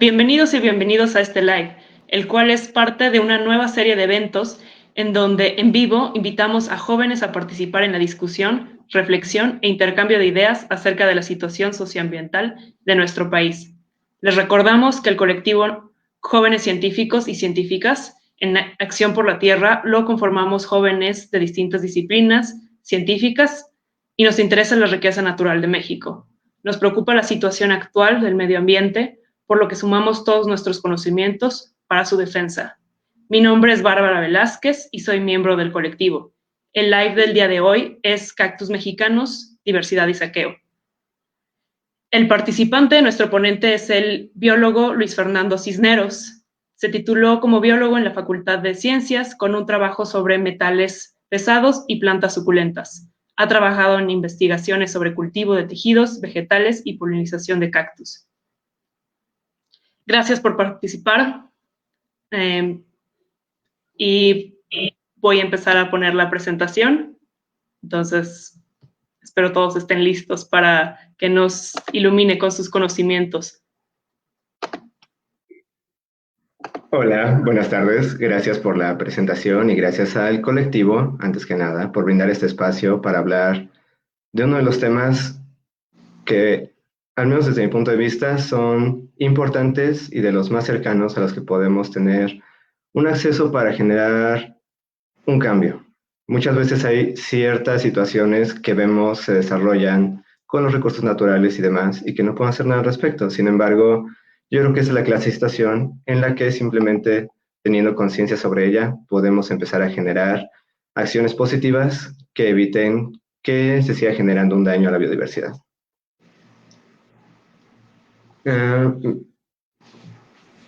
Bienvenidos y bienvenidos a este live, el cual es parte de una nueva serie de eventos en donde en vivo invitamos a jóvenes a participar en la discusión, reflexión e intercambio de ideas acerca de la situación socioambiental de nuestro país. Les recordamos que el colectivo Jóvenes Científicos y Científicas en Acción por la Tierra lo conformamos jóvenes de distintas disciplinas científicas y nos interesa la riqueza natural de México. Nos preocupa la situación actual del medio ambiente, por lo que sumamos todos nuestros conocimientos para su defensa. Mi nombre es Bárbara Velázquez y soy miembro del colectivo. El live del día de hoy es Cactus Mexicanos, Diversidad y Saqueo. El participante, nuestro ponente, es el biólogo Luis Fernando Cisneros. Se tituló como biólogo en la Facultad de Ciencias con un trabajo sobre metales pesados y plantas suculentas. Ha trabajado en investigaciones sobre cultivo de tejidos, vegetales y polinización de cactus. Gracias por participar y voy a empezar a poner la presentación. Entonces, espero todos estén listos para que nos ilumine con sus conocimientos. Hola, buenas tardes. Gracias por la presentación y gracias al colectivo, antes que nada, por brindar este espacio para hablar de uno de los temas que, al menos desde mi punto de vista, son importantes y de los más cercanos a los que podemos tener un acceso para generar un cambio. Muchas veces hay ciertas situaciones que vemos se desarrollan con los recursos naturales y demás y que no podemos hacer nada al respecto. Sin embargo, yo creo que esa es la clase de situación en la que simplemente teniendo conciencia sobre ella podemos empezar a generar acciones positivas que eviten que se siga generando un daño a la biodiversidad.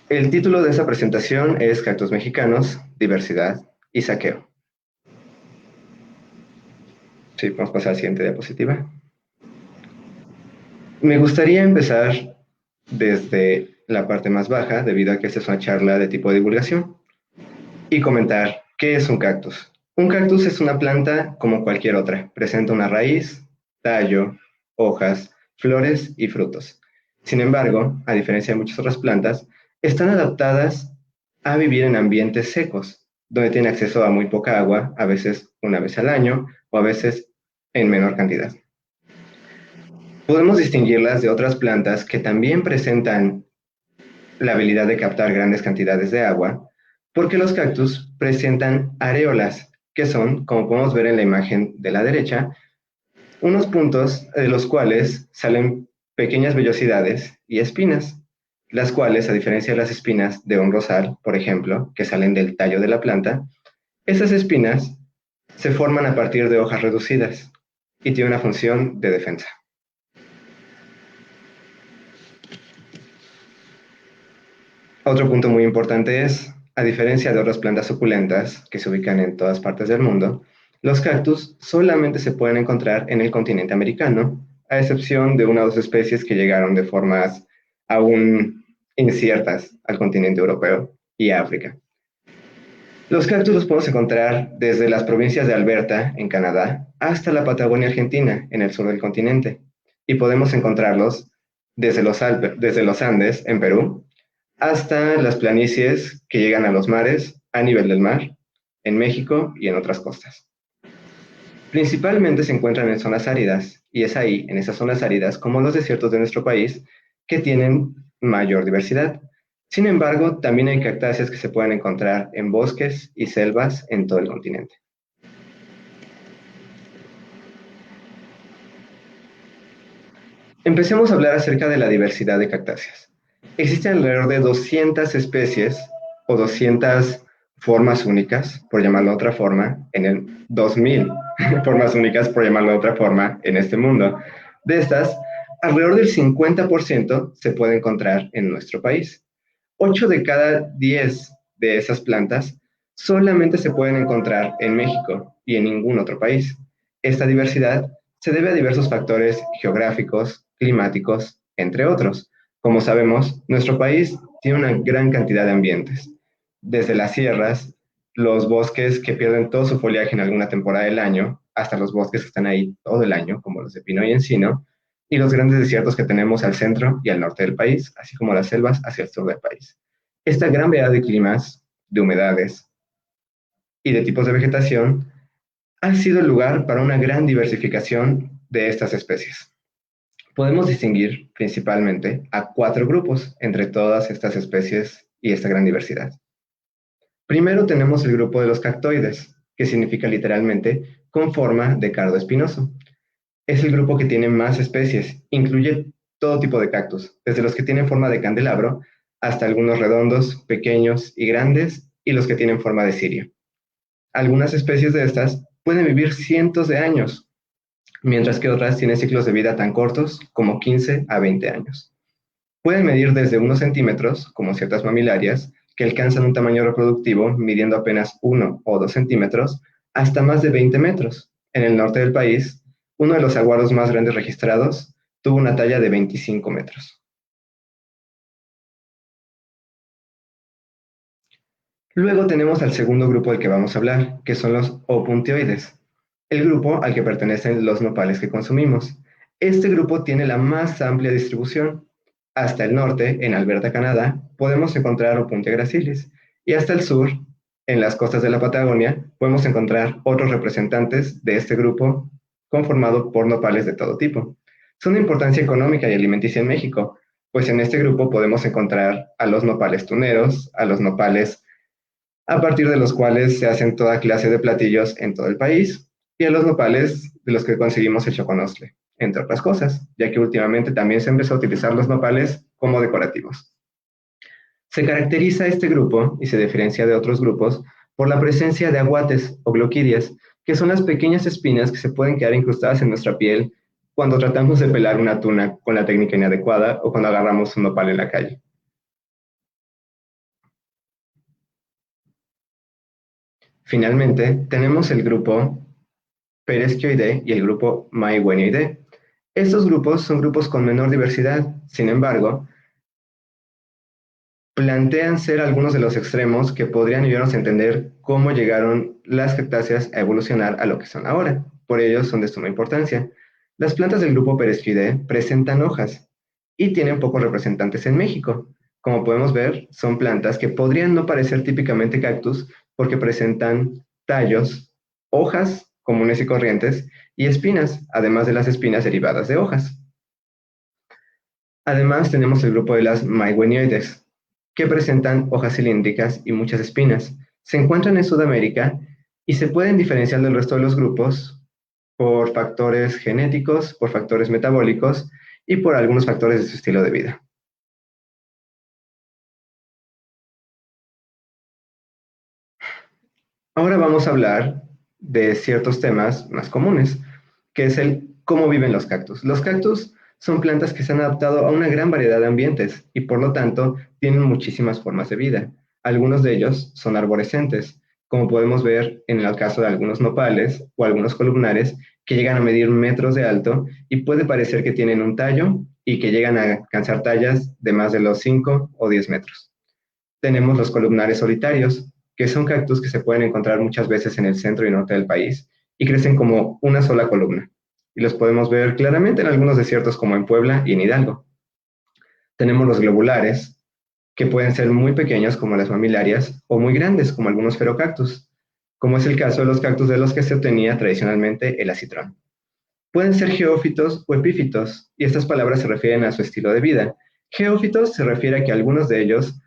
El título de esta presentación es Cactus Mexicanos, Diversidad y Saqueo. Sí, vamos a pasar a la siguiente diapositiva. Me gustaría empezar desde la parte más baja, debido a que esta es una charla de tipo de divulgación, y comentar qué es un cactus. Un cactus es una planta como cualquier otra. Presenta una raíz, tallo, hojas, flores y frutos. Sin embargo, a diferencia de muchas otras plantas, están adaptadas a vivir en ambientes secos, donde tienen acceso a muy poca agua, a veces una vez al año o a veces en menor cantidad. Podemos distinguirlas de otras plantas que también presentan la habilidad de captar grandes cantidades de agua, porque los cactus presentan areolas, que son, como podemos ver en la imagen de la derecha, unos puntos de los cuales salen pequeñas vellosidades y espinas, las cuales, a diferencia de las espinas de un rosal, por ejemplo, que salen del tallo de la planta, esas espinas se forman a partir de hojas reducidas y tienen una función de defensa. Otro punto muy importante es, a diferencia de otras plantas suculentas que se ubican en todas partes del mundo, los cactus solamente se pueden encontrar en el continente americano, a excepción de una o dos especies que llegaron de formas aún inciertas al continente europeo y a África. Los cactus los podemos encontrar desde las provincias de Alberta, en Canadá, hasta la Patagonia Argentina, en el sur del continente, y podemos encontrarlos desde los Andes, en Perú, hasta las planicies que llegan a los mares, a nivel del mar, en México y en otras costas. Principalmente se encuentran en zonas áridas, y es ahí, en esas zonas áridas, como los desiertos de nuestro país, que tienen mayor diversidad. Sin embargo, también hay cactáceas que se pueden encontrar en bosques y selvas en todo el continente. Empecemos a hablar acerca de la diversidad de cactáceas. Existen alrededor de 200 especies o 200 formas únicas, por llamarlo de otra forma, en el 2000 formas únicas, por llamarlo de otra forma, en este mundo. De estas, alrededor del 50% se puede encontrar en nuestro país. 8 de cada 10 de esas plantas solamente se pueden encontrar en México y en ningún otro país. Esta diversidad se debe a diversos factores geográficos, climáticos, entre otros. Como sabemos, nuestro país tiene una gran cantidad de ambientes, desde las sierras, los bosques que pierden todo su follaje en alguna temporada del año, hasta los bosques que están ahí todo el año, como los de pino y encino, y los grandes desiertos que tenemos al centro y al norte del país, así como las selvas hacia el sur del país. Esta gran variedad de climas, de humedades y de tipos de vegetación ha sido el lugar para una gran diversificación de estas especies. Podemos distinguir principalmente a 4 grupos entre todas estas especies y esta gran diversidad. Primero tenemos el grupo de los cactoides, que significa literalmente con forma de cardo espinoso. Es el grupo que tiene más especies, incluye todo tipo de cactus, desde los que tienen forma de candelabro hasta algunos redondos, pequeños y grandes, y los que tienen forma de cirio. Algunas especies de estas pueden vivir cientos de años, mientras que otras tienen ciclos de vida tan cortos como 15 a 20 años. Pueden medir desde unos centímetros, como ciertas mamilarias, que alcanzan un tamaño reproductivo midiendo apenas 1 o 2 centímetros, hasta más de 20 metros. En el norte del país, uno de los saguaros más grandes registrados tuvo una talla de 25 metros. Luego tenemos al segundo grupo del que vamos a hablar, que son los opuntioides, el grupo al que pertenecen los nopales que consumimos. Este grupo tiene la más amplia distribución. Hasta el norte, en Alberta, Canadá, podemos encontrar Opuntia gracilis, y hasta el sur, en las costas de la Patagonia, podemos encontrar otros representantes de este grupo conformado por nopales de todo tipo. Son de importancia económica y alimenticia en México, pues en este grupo podemos encontrar a los nopales tuneros, a los nopales a partir de los cuales se hacen toda clase de platillos en todo el país, y a los nopales de los que conseguimos el choconostle, entre otras cosas, ya que últimamente también se empezó a utilizar los nopales como decorativos. Se caracteriza este grupo y se diferencia de otros grupos por la presencia de aguates o gloquidias, que son las pequeñas espinas que se pueden quedar incrustadas en nuestra piel cuando tratamos de pelar una tuna con la técnica inadecuada o cuando agarramos un nopal en la calle. Finalmente, tenemos el grupo Pereschioideae y el grupo Maeweniidae. Estos grupos son grupos con menor diversidad, sin embargo, plantean ser algunos de los extremos que podrían ayudarnos a entender cómo llegaron las cactáceas a evolucionar a lo que son ahora. Por ello, son de suma importancia. Las plantas del grupo Pereschioideae presentan hojas y tienen pocos representantes en México. Como podemos ver, son plantas que podrían no parecer típicamente cactus porque presentan tallos, hojas comunes y corrientes y espinas, además de las espinas derivadas de hojas. Además, tenemos el grupo de las Maeweniioides, que presentan hojas cilíndricas y muchas espinas. Se encuentran en Sudamérica y se pueden diferenciar del resto de los grupos por factores genéticos, por factores metabólicos y por algunos factores de su estilo de vida. Ahora vamos a hablar de ciertos temas más comunes, que es el cómo viven los cactus. Los cactus son plantas que se han adaptado a una gran variedad de ambientes y por lo tanto tienen muchísimas formas de vida. Algunos de ellos son arborescentes, como podemos ver en el caso de algunos nopales o algunos columnares que llegan a medir metros de alto y puede parecer que tienen un tallo y que llegan a alcanzar tallas de más de los 5 o 10 metros. Tenemos los columnares solitarios, que son cactus que se pueden encontrar muchas veces en el centro y norte del país y crecen como una sola columna. Y los podemos ver claramente en algunos desiertos como en Puebla y en Hidalgo. Tenemos los globulares, que pueden ser muy pequeños como las mamilarias o muy grandes como algunos ferocactus, como es el caso de los cactus de los que se obtenía tradicionalmente el acitrón. Pueden ser geófitos o epífitos, y estas palabras se refieren a su estilo de vida. Geófitos se refiere a que algunos de ellos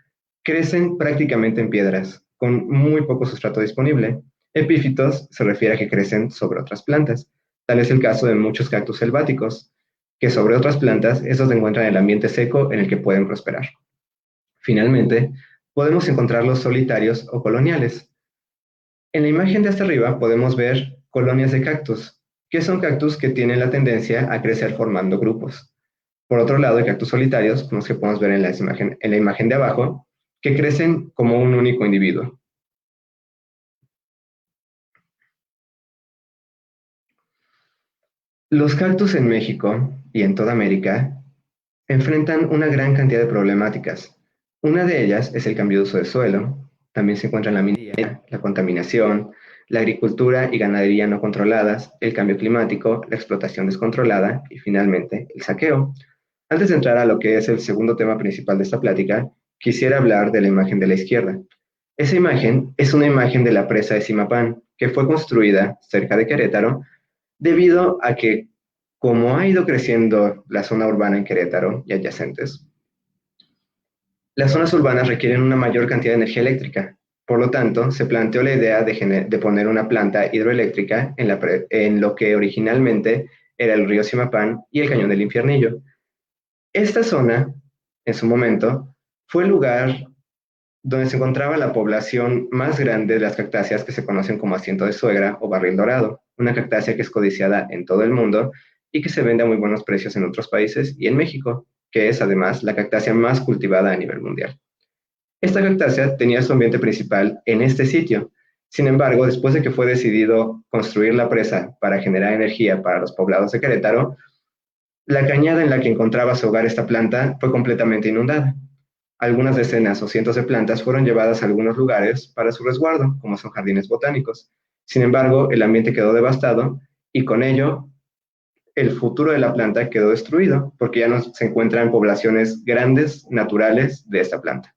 crecen prácticamente en piedras, con muy poco sustrato disponible. Epífitos se refiere a que crecen sobre otras plantas. Tal es el caso de muchos cactus selváticos, que sobre otras plantas, estos se encuentran en el ambiente seco en el que pueden prosperar. Finalmente, podemos encontrar los solitarios o coloniales. En la imagen de hasta arriba podemos ver colonias de cactus, que son cactus que tienen la tendencia a crecer formando grupos. Por otro lado, hay cactus solitarios, como los que podemos ver en la imagen de abajo, que crecen como un único individuo. Los cactus en México y en toda América enfrentan una gran cantidad de problemáticas. Una de ellas es el cambio de uso de suelo. También se encuentran la minería, la contaminación, la agricultura y ganadería no controladas, el cambio climático, la explotación descontrolada y finalmente el saqueo. Antes de entrar a lo que es el segundo tema principal de esta plática, quisiera hablar de la imagen de la izquierda. Esa imagen es una imagen de la presa de Zimapán, que fue construida cerca de Querétaro debido a que, como ha ido creciendo la zona urbana en Querétaro y adyacentes, las zonas urbanas requieren una mayor cantidad de energía eléctrica. Por lo tanto, se planteó la idea de poner una planta hidroeléctrica en lo que originalmente era el río Zimapán y el cañón del Infiernillo. Esta zona, en su momento, fue el lugar donde se encontraba la población más grande de las cactáceas que se conocen como asiento de suegra o barril dorado, una cactácea que es codiciada en todo el mundo y que se vende a muy buenos precios en otros países y en México, que es además la cactácea más cultivada a nivel mundial. Esta cactácea tenía su ambiente principal en este sitio. Sin embargo, después de que fue decidido construir la presa para generar energía para los poblados de Querétaro, la cañada en la que encontraba su hogar esta planta fue completamente inundada. Algunas decenas o cientos de plantas fueron llevadas a algunos lugares para su resguardo, como son jardines botánicos. Sin embargo, el ambiente quedó devastado y con ello el futuro de la planta quedó destruido porque ya no se encuentran poblaciones grandes naturales de esta planta.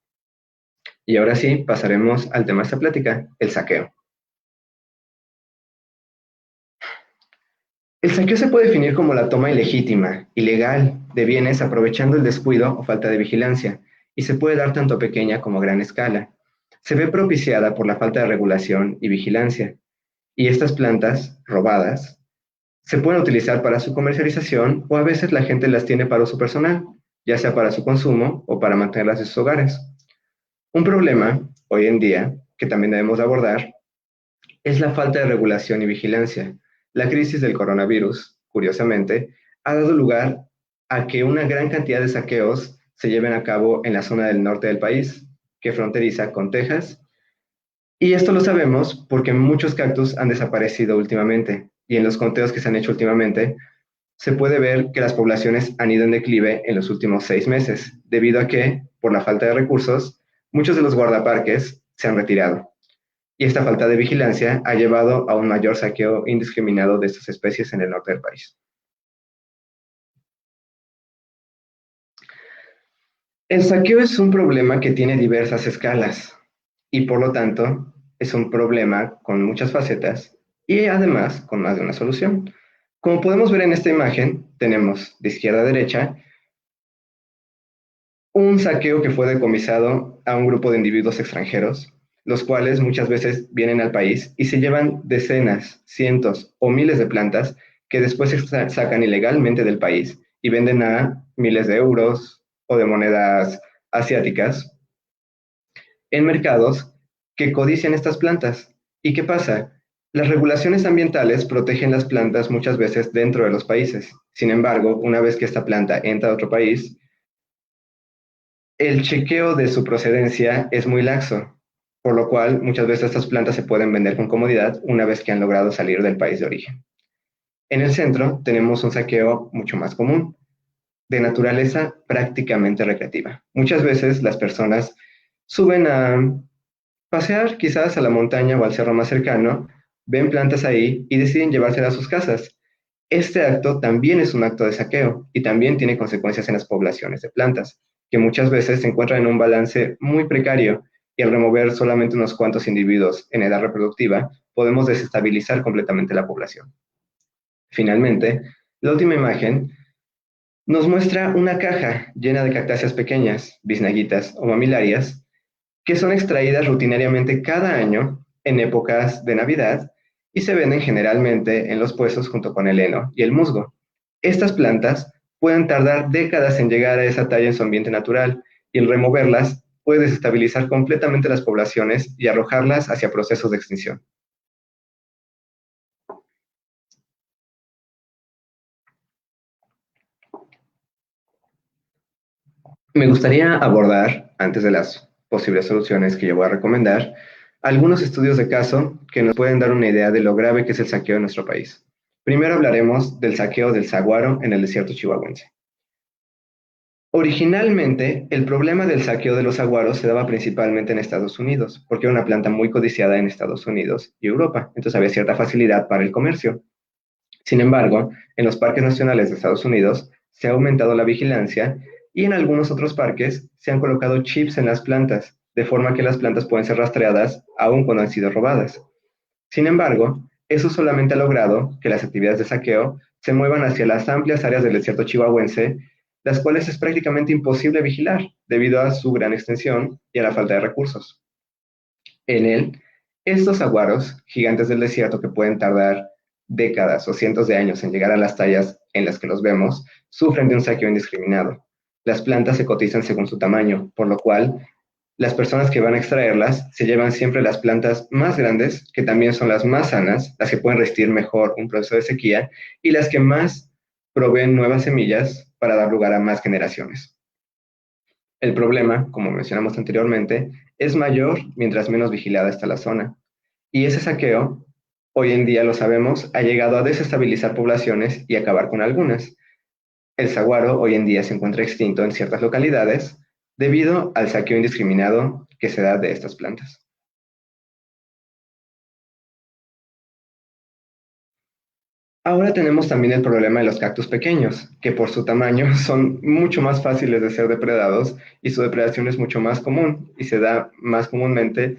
Y ahora sí, pasaremos al tema de esta plática, el saqueo. El saqueo se puede definir como la toma ilegítima, ilegal, de bienes aprovechando el descuido o falta de vigilancia, y se puede dar tanto a pequeña como a gran escala. Se ve propiciada por la falta de regulación y vigilancia, y estas plantas, robadas, se pueden utilizar para su comercialización o a veces la gente las tiene para uso personal, ya sea para su consumo o para mantenerlas en sus hogares. Un problema, hoy en día, que también debemos abordar, es la falta de regulación y vigilancia. La crisis del coronavirus, curiosamente, ha dado lugar a que una gran cantidad de saqueos se lleven a cabo en la zona del norte del país, que fronteriza con Texas. Y esto lo sabemos porque muchos cactus han desaparecido últimamente, y en los conteos que se han hecho últimamente, se puede ver que las poblaciones han ido en declive en los últimos 6 meses, debido a que, por la falta de recursos, muchos de los guardaparques se han retirado. Y esta falta de vigilancia ha llevado a un mayor saqueo indiscriminado de estas especies en el norte del país. El saqueo es un problema que tiene diversas escalas y por lo tanto es un problema con muchas facetas y además con más de una solución. Como podemos ver en esta imagen, tenemos de izquierda a derecha un saqueo que fue decomisado a un grupo de individuos extranjeros, los cuales muchas veces vienen al país y se llevan decenas, cientos o miles de plantas que después se sacan ilegalmente del país y venden a miles de euros o de monedas asiáticas en mercados que codician estas plantas. ¿Y qué pasa? Las regulaciones ambientales protegen las plantas muchas veces dentro de los países. Sin embargo, una vez que esta planta entra a otro país, el chequeo de su procedencia es muy laxo, por lo cual muchas veces estas plantas se pueden vender con comodidad una vez que han logrado salir del país de origen. En el centro tenemos un saqueo mucho más común, de naturaleza prácticamente recreativa. Muchas veces las personas suben a pasear quizás a la montaña o al cerro más cercano, ven plantas ahí y deciden llevárselas a sus casas. Este acto también es un acto de saqueo y también tiene consecuencias en las poblaciones de plantas, que muchas veces se encuentran en un balance muy precario y al remover solamente unos cuantos individuos en edad reproductiva, podemos desestabilizar completamente la población. Finalmente, la última imagen nos muestra una caja llena de cactáceas pequeñas, biznaguitas o mamilarias, que son extraídas rutinariamente cada año en épocas de Navidad y se venden generalmente en los puestos junto con el heno y el musgo. Estas plantas pueden tardar décadas en llegar a esa talla en su ambiente natural y el removerlas puede desestabilizar completamente las poblaciones y arrojarlas hacia procesos de extinción. Me gustaría abordar, antes de las posibles soluciones que yo voy a recomendar, algunos estudios de caso que nos pueden dar una idea de lo grave que es el saqueo en nuestro país. Primero hablaremos del saqueo del saguaro en el desierto chihuahuense. Originalmente, el problema del saqueo de los saguaros se daba principalmente en Estados Unidos, porque era una planta muy codiciada en Estados Unidos y Europa, entonces había cierta facilidad para el comercio. Sin embargo, en los parques nacionales de Estados Unidos se ha aumentado la vigilancia y en algunos otros parques se han colocado chips en las plantas, de forma que las plantas pueden ser rastreadas aun cuando han sido robadas. Sin embargo, eso solamente ha logrado que las actividades de saqueo se muevan hacia las amplias áreas del desierto chihuahuense, las cuales es prácticamente imposible vigilar debido a su gran extensión y a la falta de recursos. En él, estos aguaros, gigantes del desierto que pueden tardar décadas o cientos de años en llegar a las tallas en las que los vemos, sufren de un saqueo indiscriminado. Las plantas se cotizan según su tamaño, por lo cual las personas que van a extraerlas se llevan siempre las plantas más grandes, que también son las más sanas, las que pueden resistir mejor un proceso de sequía y las que más proveen nuevas semillas para dar lugar a más generaciones. El problema, como mencionamos anteriormente, es mayor mientras menos vigilada está la zona. Y ese saqueo, hoy en día lo sabemos, ha llegado a desestabilizar poblaciones y acabar con algunas. El saguaro hoy en día se encuentra extinto en ciertas localidades debido al saqueo indiscriminado que se da de estas plantas. Ahora tenemos también el problema de los cactus pequeños, que por su tamaño son mucho más fáciles de ser depredados y su depredación es mucho más común y se da más comúnmente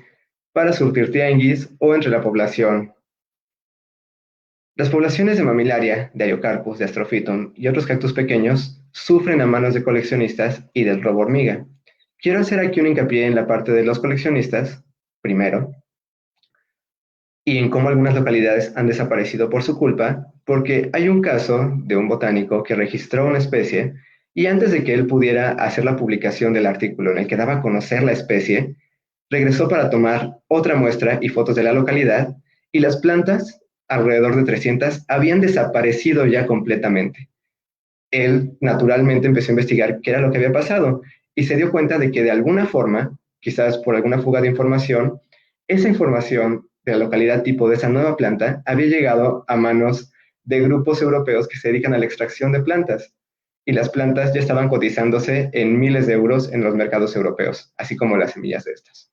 para surtir tianguis o entre la población. Las poblaciones de Mamillaria, de Ariocarpus, de Astrophyton y otros cactus pequeños sufren a manos de coleccionistas y del robo hormiga. Quiero hacer aquí un hincapié en la parte de los coleccionistas, primero, y en cómo algunas localidades han desaparecido por su culpa, porque hay un caso de un botánico que registró una especie y antes de que él pudiera hacer la publicación del artículo en el que daba a conocer la especie, regresó para tomar otra muestra y fotos de la localidad y las plantas, alrededor de 300, habían desaparecido ya completamente. Él naturalmente empezó a investigar qué era lo que había pasado y se dio cuenta de que de alguna forma, quizás por alguna fuga de información, esa información de la localidad tipo de esa nueva planta había llegado a manos de grupos europeos que se dedican a la extracción de plantas y las plantas ya estaban cotizándose en miles de euros en los mercados europeos, así como las semillas de estas.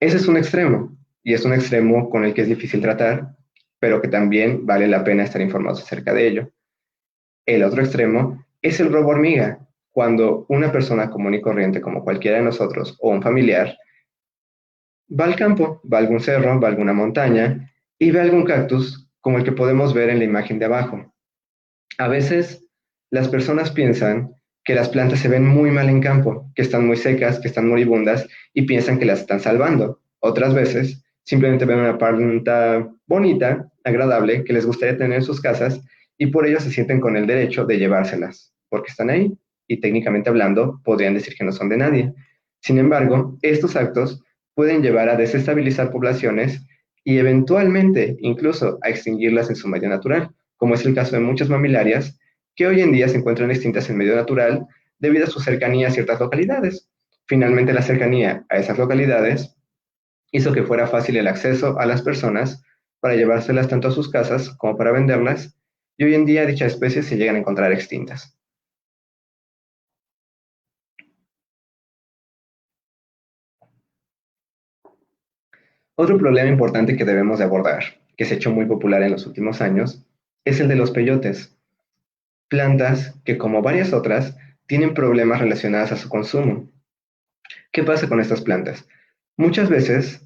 Ese es un extremo y es un extremo con el que es difícil tratar, pero que también vale la pena estar informados acerca de ello. El otro extremo es el robo hormiga, cuando una persona común y corriente como cualquiera de nosotros o un familiar va al campo, va a algún cerro, va a alguna montaña y ve algún cactus como el que podemos ver en la imagen de abajo. A veces las personas piensan que las plantas se ven muy mal en campo, que están muy secas, que están moribundas y piensan que las están salvando. Otras veces simplemente ven una planta bonita, agradable, que les gustaría tener en sus casas y por ello se sienten con el derecho de llevárselas, porque están ahí y técnicamente hablando podrían decir que no son de nadie. Sin embargo, estos actos pueden llevar a desestabilizar poblaciones y eventualmente incluso a extinguirlas en su medio natural, como es el caso de muchas mamilarias que hoy en día se encuentran extintas en medio natural debido a su cercanía a ciertas localidades. Finalmente, la cercanía a esas localidades hizo que fuera fácil el acceso a las personas para llevárselas tanto a sus casas como para venderlas, y hoy en día dichas especies se llegan a encontrar extintas. Otro problema importante que debemos de abordar, que se ha hecho muy popular en los últimos años, es el de los peyotes, plantas que, como varias otras, tienen problemas relacionados a su consumo. ¿Qué pasa con estas plantas? Muchas veces,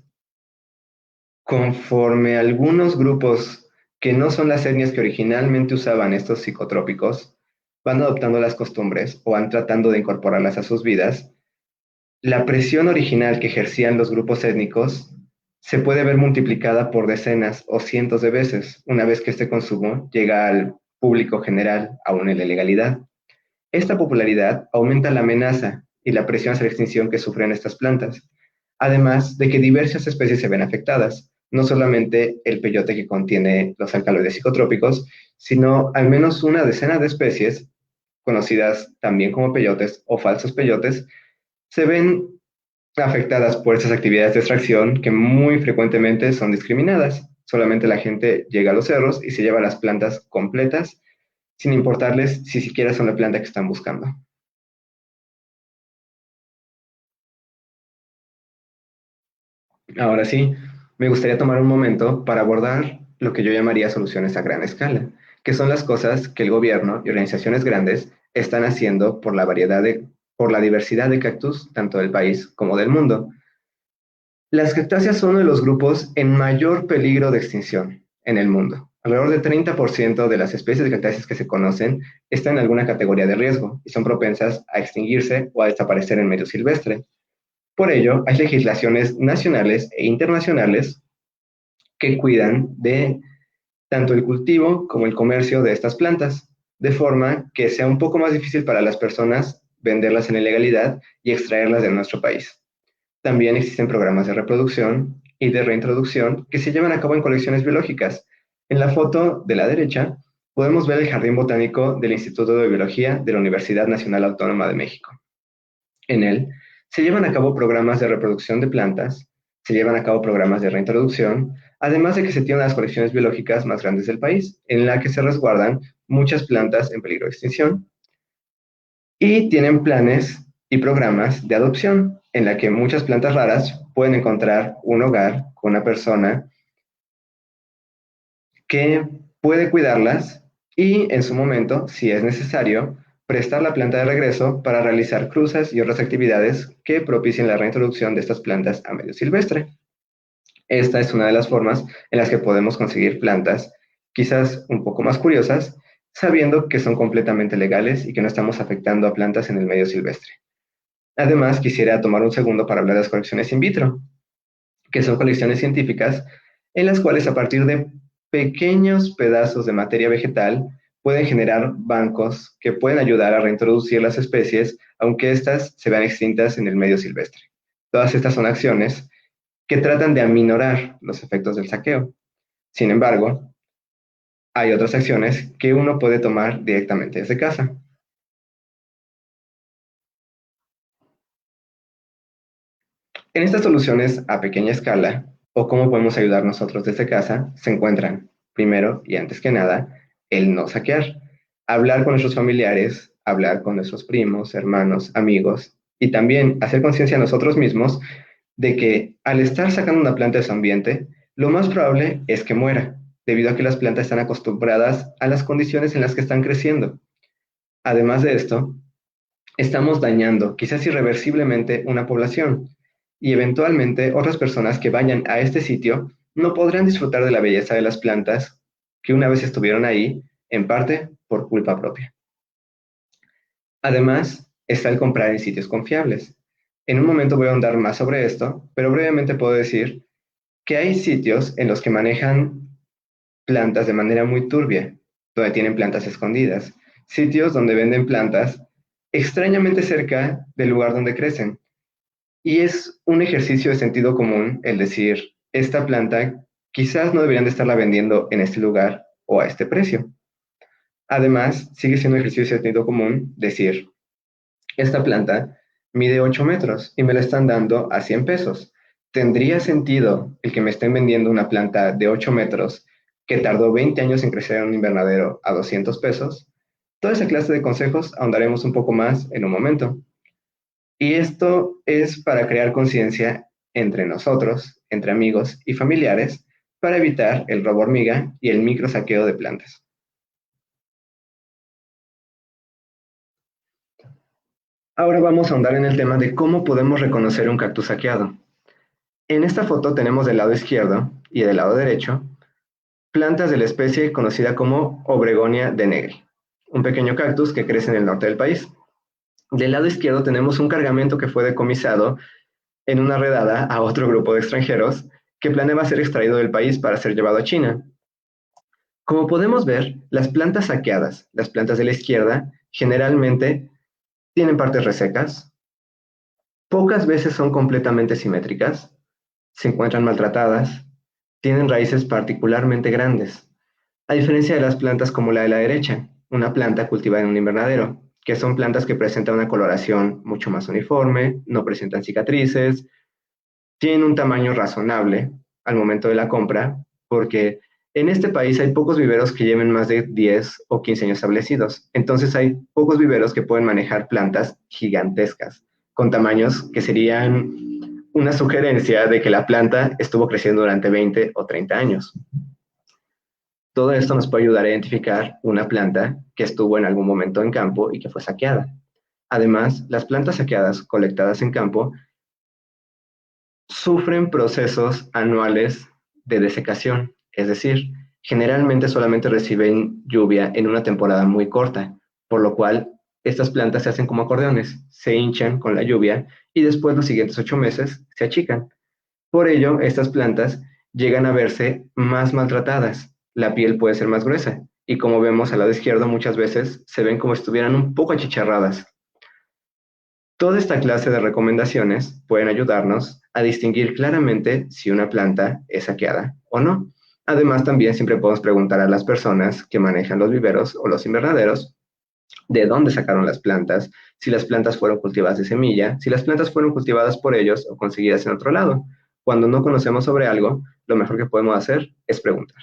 conforme algunos grupos que no son las etnias que originalmente usaban estos psicotrópicos, van adoptando las costumbres o van tratando de incorporarlas a sus vidas, la presión original que ejercían los grupos étnicos se puede ver multiplicada por decenas o cientos de veces una vez que este consumo llega al público general, aún en la ilegalidad. Esta popularidad aumenta la amenaza y la presión hacia la extinción que sufren estas plantas, además de que diversas especies se ven afectadas, no solamente el peyote que contiene los alcaloides psicotrópicos, sino al menos una decena de especies, conocidas también como peyotes o falsos peyotes, se ven afectadas por estas actividades de extracción que muy frecuentemente son discriminadas. Solamente la gente llega a los cerros y se lleva las plantas completas sin importarles si siquiera son la planta que están buscando. Ahora sí, me gustaría tomar un momento para abordar lo que yo llamaría soluciones a gran escala, que son las cosas que el gobierno y organizaciones grandes están haciendo por por la diversidad de cactus, tanto del país como del mundo. Las cactáceas son uno de los grupos en mayor peligro de extinción en el mundo. Alrededor del 30% de las especies de cactáceas que se conocen están en alguna categoría de riesgo y son propensas a extinguirse o a desaparecer en medio silvestre. Por ello, hay legislaciones nacionales e internacionales que cuidan de tanto el cultivo como el comercio de estas plantas, de forma que sea un poco más difícil para las personas venderlas en ilegalidad y extraerlas de nuestro país. También existen programas de reproducción y de reintroducción que se llevan a cabo en colecciones biológicas. En la foto de la derecha podemos ver el Jardín Botánico del Instituto de Biología de la Universidad Nacional Autónoma de México. En él se llevan a cabo programas de reproducción de plantas, se llevan a cabo programas de reintroducción, además de que se tienen las colecciones biológicas más grandes del país, en la que se resguardan muchas plantas en peligro de extinción. Y tienen planes y programas de adopción, en la que muchas plantas raras pueden encontrar un hogar con una persona que puede cuidarlas y en su momento, si es necesario, prestar la planta de regreso para realizar cruzas y otras actividades que propicien la reintroducción de estas plantas a medio silvestre. Esta es una de las formas en las que podemos conseguir plantas, quizás un poco más curiosas, sabiendo que son completamente legales y que no estamos afectando a plantas en el medio silvestre. Además, quisiera tomar un segundo para hablar de las colecciones in vitro, que son colecciones científicas en las cuales a partir de pequeños pedazos de materia vegetal pueden generar bancos que pueden ayudar a reintroducir las especies, aunque éstas se vean extintas en el medio silvestre. Todas estas son acciones que tratan de aminorar los efectos del saqueo. Sin embargo, hay otras acciones que uno puede tomar directamente desde casa. En estas soluciones a pequeña escala, o cómo podemos ayudar nosotros desde casa, se encuentran, primero y antes que nada, el no saquear. Hablar con nuestros familiares, hablar con nuestros primos, hermanos, amigos, y también hacer conciencia a nosotros mismos de que al estar sacando una planta de su ambiente, lo más probable es que muera, debido a que las plantas están acostumbradas a las condiciones en las que están creciendo. Además de esto, estamos dañando, quizás irreversiblemente, una población y eventualmente otras personas que vayan a este sitio no podrán disfrutar de la belleza de las plantas que una vez estuvieron ahí, en parte por culpa propia. Además, está el comprar en sitios confiables. En un momento voy a ahondar más sobre esto, pero brevemente puedo decir que hay sitios en los que manejan plantas de manera muy turbia, donde tienen plantas escondidas, sitios donde venden plantas extrañamente cerca del lugar donde crecen. Y es un ejercicio de sentido común el decir, esta planta quizás no deberían de estarla vendiendo en este lugar o a este precio. Además, sigue siendo un ejercicio de sentido común decir, esta planta mide 8 metros y me la están dando a 100 pesos. ¿Tendría sentido el que me estén vendiendo una planta de 8 metros que tardó 20 años en crecer en un invernadero a 200 pesos? Toda esa clase de consejos ahondaremos un poco más en un momento. Y esto es para crear conciencia entre nosotros, entre amigos y familiares, para evitar el robo hormiga y el micro saqueo de plantas. Ahora vamos a ahondar en el tema de cómo podemos reconocer un cactus saqueado. En esta foto tenemos del lado izquierdo y del lado derecho plantas de la especie conocida como Obregonia denegri, un pequeño cactus que crece en el norte del país. Del lado izquierdo tenemos un cargamento que fue decomisado en una redada a otro grupo de extranjeros que planeaba ser extraído del país para ser llevado a China. Como podemos ver, las plantas saqueadas, las plantas de la izquierda, generalmente tienen partes resecas, pocas veces son completamente simétricas, se encuentran maltratadas, tienen raíces particularmente grandes, a diferencia de las plantas como la de la derecha, una planta cultivada en un invernadero, que son plantas que presentan una coloración mucho más uniforme, no presentan cicatrices, tienen un tamaño razonable al momento de la compra, porque En este país hay pocos viveros que lleven más de 10 o 15 años establecidos, entonces hay pocos viveros que pueden manejar plantas gigantescas, con tamaños que serían una sugerencia de que la planta estuvo creciendo durante 20 o 30 años. Todo esto nos puede ayudar a identificar una planta que estuvo en algún momento en campo y que fue saqueada. Además, las plantas saqueadas colectadas en campo sufren procesos anuales de desecación, es decir, generalmente solamente reciben lluvia en una temporada muy corta, por lo cual estas plantas se hacen como acordeones, se hinchan con la lluvia y después los siguientes 8 meses se achican. Por ello, estas plantas llegan a verse más maltratadas, la piel puede ser más gruesa y como vemos al lado izquierdo muchas veces se ven como si estuvieran un poco achicharradas. Toda esta clase de recomendaciones pueden ayudarnos a distinguir claramente si una planta es saqueada o no. Además, también siempre podemos preguntar a las personas que manejan los viveros o los invernaderos de dónde sacaron las plantas, si las plantas fueron cultivadas de semilla, si las plantas fueron cultivadas por ellos o conseguidas en otro lado. Cuando no conocemos sobre algo, lo mejor que podemos hacer es preguntar.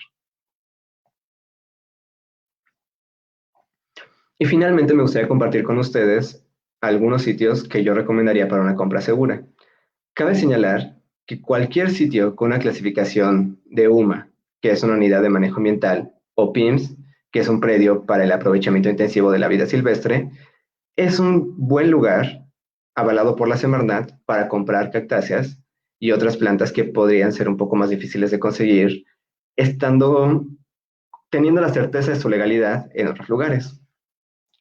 Y finalmente me gustaría compartir con ustedes algunos sitios que yo recomendaría para una compra segura. Cabe señalar que cualquier sitio con una clasificación de UMA, que es una unidad de manejo ambiental, o PIMS, que es un predio para el aprovechamiento intensivo de la vida silvestre, es un buen lugar avalado por la Semarnat para comprar cactáceas y otras plantas que podrían ser un poco más difíciles de conseguir, teniendo la certeza de su legalidad en otros lugares.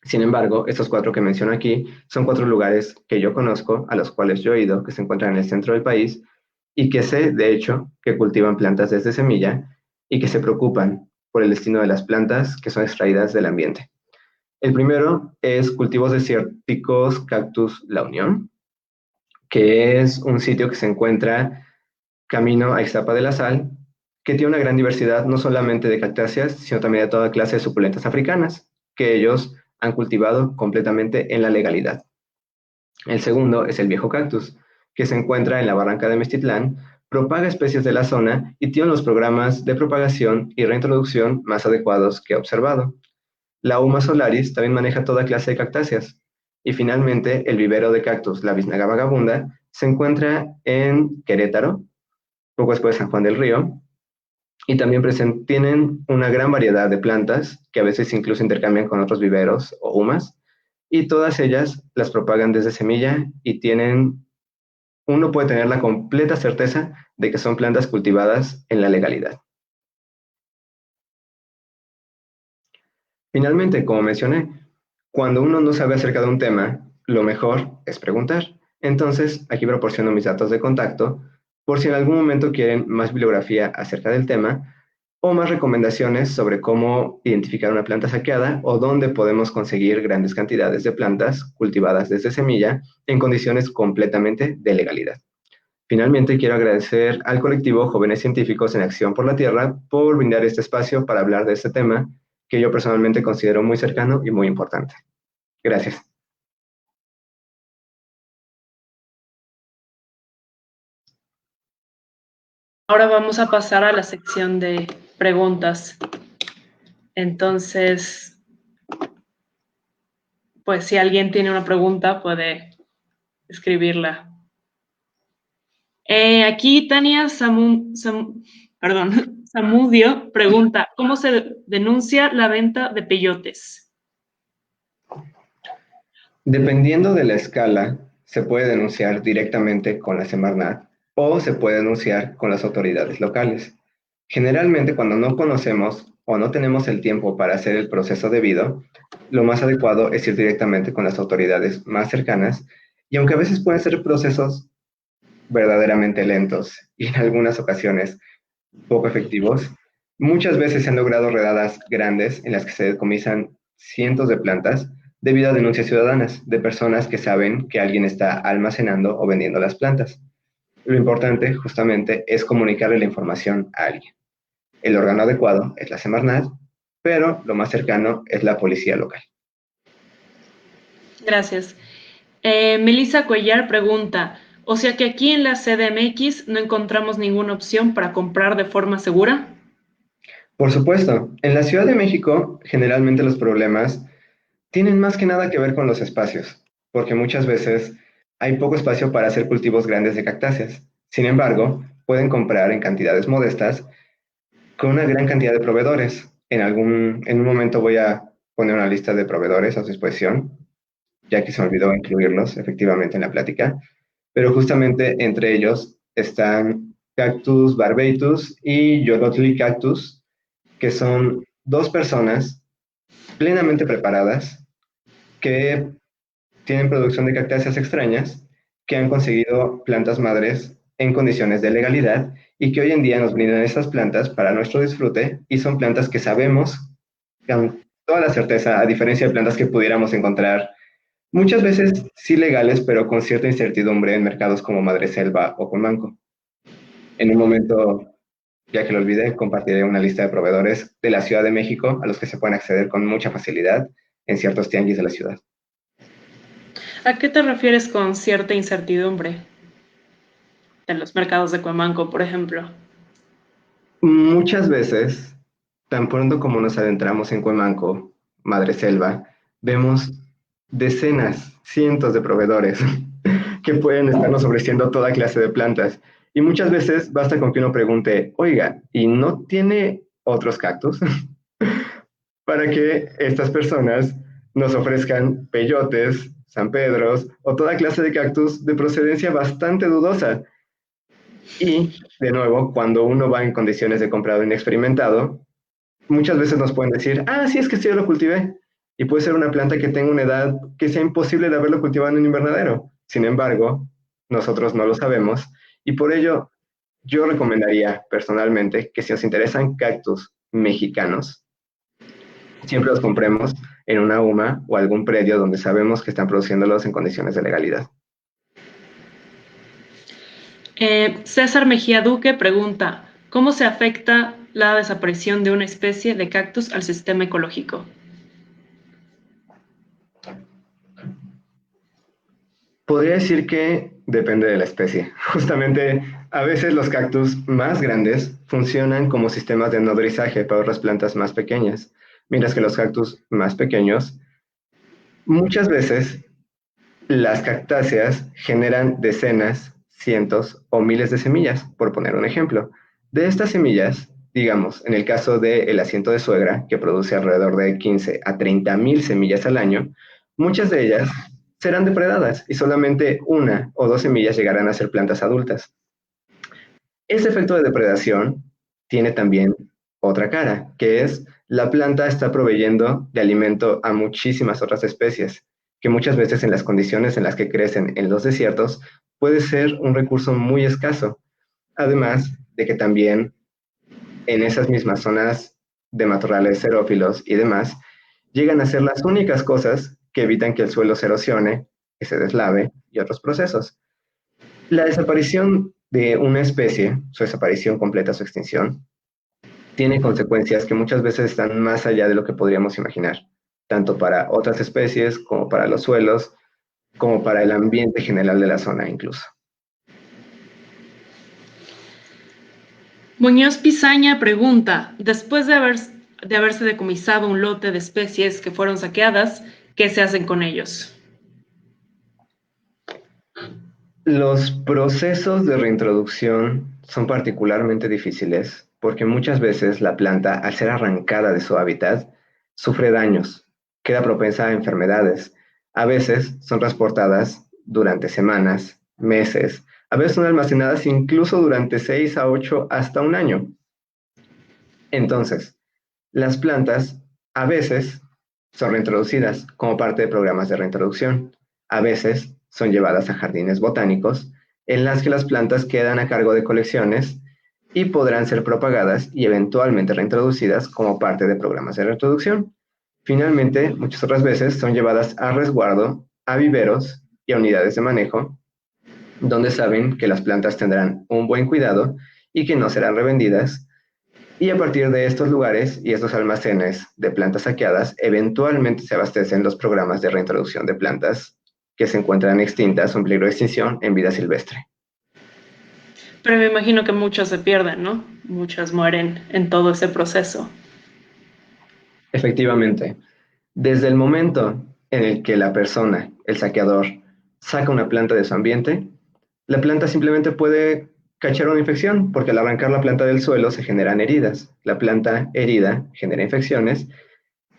Sin embargo, estos 4 que menciono aquí son 4 lugares que yo conozco, a los cuales yo he ido, que se encuentran en el centro del país y que sé, de hecho, que cultivan plantas desde semilla y que se preocupan por el destino de las plantas que son extraídas del ambiente. El primero es Cultivos Desérticos Cactus La Unión, que es un sitio que se encuentra camino a Ixtapa de la Sal, que tiene una gran diversidad no solamente de cactáceas, sino también de toda clase de suculentas africanas, que ellos han cultivado completamente en la legalidad. El segundo es el viejo cactus, que se encuentra en la barranca de Mestitlán, propaga especies de la zona y tiene los programas de propagación y reintroducción más adecuados que he observado. La Uma solaris también maneja toda clase de cactáceas. Y finalmente, el vivero de cactus, la biznaga vagabunda, se encuentra en Querétaro, poco después de San Juan del Río, y también tienen una gran variedad de plantas que a veces incluso intercambian con otros viveros o humas, y todas ellas las propagan desde semilla y uno puede tener la completa certeza de que son plantas cultivadas en la legalidad. Finalmente, como mencioné, cuando uno no sabe acerca de un tema, lo mejor es preguntar. Entonces, aquí proporciono mis datos de contacto por si en algún momento quieren más bibliografía acerca del tema o más recomendaciones sobre cómo identificar una planta saqueada o dónde podemos conseguir grandes cantidades de plantas cultivadas desde semilla en condiciones completamente de legalidad. Finalmente, quiero agradecer al colectivo Jóvenes Científicos en Acción por la Tierra por brindar este espacio para hablar de este tema que yo personalmente considero muy cercano y muy importante. Gracias. Ahora vamos a pasar a la sección de preguntas. Entonces, pues si alguien tiene una pregunta, puede escribirla. Aquí Tania Samudio pregunta, ¿cómo se denuncia la venta de peyotes? Dependiendo de la escala, se puede denunciar directamente con la Semarnat o se puede denunciar con las autoridades locales. Generalmente, cuando no conocemos o no tenemos el tiempo para hacer el proceso debido, lo más adecuado es ir directamente con las autoridades más cercanas y aunque a veces pueden ser procesos verdaderamente lentos y en algunas ocasiones poco efectivos, muchas veces se han logrado redadas grandes en las que se decomisan cientos de plantas debido a denuncias ciudadanas de personas que saben que alguien está almacenando o vendiendo las plantas. Lo importante, justamente, es comunicarle la información a alguien. El órgano adecuado es la Semarnat, pero lo más cercano es la policía local. Gracias. Melissa Cuellar pregunta, o sea que aquí en la CDMX no encontramos ninguna opción para comprar de forma segura. Por supuesto, en la Ciudad de México, generalmente los problemas tienen más que nada que ver con los espacios, porque muchas veces hay poco espacio para hacer cultivos grandes de cactáceas. Sin embargo, pueden comprar en cantidades modestas con una gran cantidad de proveedores. En un momento voy a poner una lista de proveedores a su disposición, ya que se me olvidó incluirlos efectivamente en la plática, pero justamente entre ellos están Cactus barbatus y Yorotli Cactus, que son dos personas plenamente preparadas que tienen producción de cactáceas extrañas, que han conseguido plantas madres en condiciones de legalidad y que hoy en día nos brindan estas plantas para nuestro disfrute y son plantas que sabemos con toda la certeza, a diferencia de plantas que pudiéramos encontrar muchas veces sí legales, pero con cierta incertidumbre en mercados como Madreselva o Colmanco. En un momento, ya que lo olvidé, compartiré una lista de proveedores de la Ciudad de México a los que se pueden acceder con mucha facilidad en ciertos tianguis de la ciudad. ¿A qué te refieres con cierta incertidumbre? En los mercados de Cuemanco, por ejemplo. Muchas veces, tan pronto como nos adentramos en Cuemanco, Madreselva, vemos decenas, cientos de proveedores que pueden estarnos ofreciendo toda clase de plantas. Y muchas veces basta con que uno pregunte, oiga, ¿y no tiene otros cactus? Para que estas personas nos ofrezcan peyotes, San Pedros o toda clase de cactus de procedencia bastante dudosa. Y, de nuevo, cuando uno va en condiciones de comprado inexperimentado, muchas veces nos pueden decir, ah, sí, es que sí, yo lo cultivé. Y puede ser una planta que tenga una edad que sea imposible de haberlo cultivado en un invernadero. Sin embargo, nosotros no lo sabemos. Y por ello, yo recomendaría personalmente que si nos interesan cactus mexicanos, siempre los compremos en una UMA o algún predio donde sabemos que están produciéndolos en condiciones de legalidad. César Mejía Duque pregunta, ¿cómo se afecta la desaparición de una especie de cactus al sistema ecológico? Podría decir que depende de la especie. Justamente, a veces los cactus más grandes funcionan como sistemas de nodrizaje para otras plantas más pequeñas, mientras que los cactus más pequeños, muchas veces las cactáceas generan decenas, cientos o miles de semillas, por poner un ejemplo. De estas semillas, digamos, en el caso del asiento de suegra, que produce alrededor de 15 a 30 mil semillas al año, muchas de ellas serán depredadas y solamente una o dos semillas llegarán a ser plantas adultas. Ese efecto de depredación tiene también otra cara, que es la planta está proveyendo de alimento a muchísimas otras especies, que muchas veces en las condiciones en las que crecen en los desiertos puede ser un recurso muy escaso. Además de que también en esas mismas zonas de matorrales xerófilos y demás, llegan a ser las únicas cosas que evitan que el suelo se erosione, que se deslave y otros procesos. La desaparición de una especie, su desaparición completa, su extinción, tiene consecuencias que muchas veces están más allá de lo que podríamos imaginar, tanto para otras especies como para los suelos, como para el ambiente general de la zona incluso. Muñoz Pizaña pregunta, después de haberse decomisado un lote de especies que fueron saqueadas, ¿qué se hacen con ellos? Los procesos de reintroducción son particularmente difíciles porque muchas veces la planta, al ser arrancada de su hábitat, sufre daños, queda propensa a enfermedades. A veces son transportadas durante semanas, meses, a veces son almacenadas incluso durante 6 a 8 hasta un año. Entonces, las plantas a veces son reintroducidas como parte de programas de reintroducción. A veces son llevadas a jardines botánicos en las que las plantas quedan a cargo de colecciones y podrán ser propagadas y eventualmente reintroducidas como parte de programas de reintroducción. Finalmente, muchas otras veces son llevadas a resguardo, a viveros y a unidades de manejo, donde saben que las plantas tendrán un buen cuidado y que no serán revendidas, y a partir de estos lugares y estos almacenes de plantas saqueadas, eventualmente se abastecen los programas de reintroducción de plantas que se encuentran extintas o en peligro de extinción en vida silvestre. Pero me imagino que muchos se pierden, ¿no? Muchos mueren en todo ese proceso. Efectivamente, desde el momento en el que la persona, el saqueador, saca una planta de su ambiente, la planta simplemente puede cachar una infección, porque al arrancar la planta del suelo se generan heridas. La planta herida genera infecciones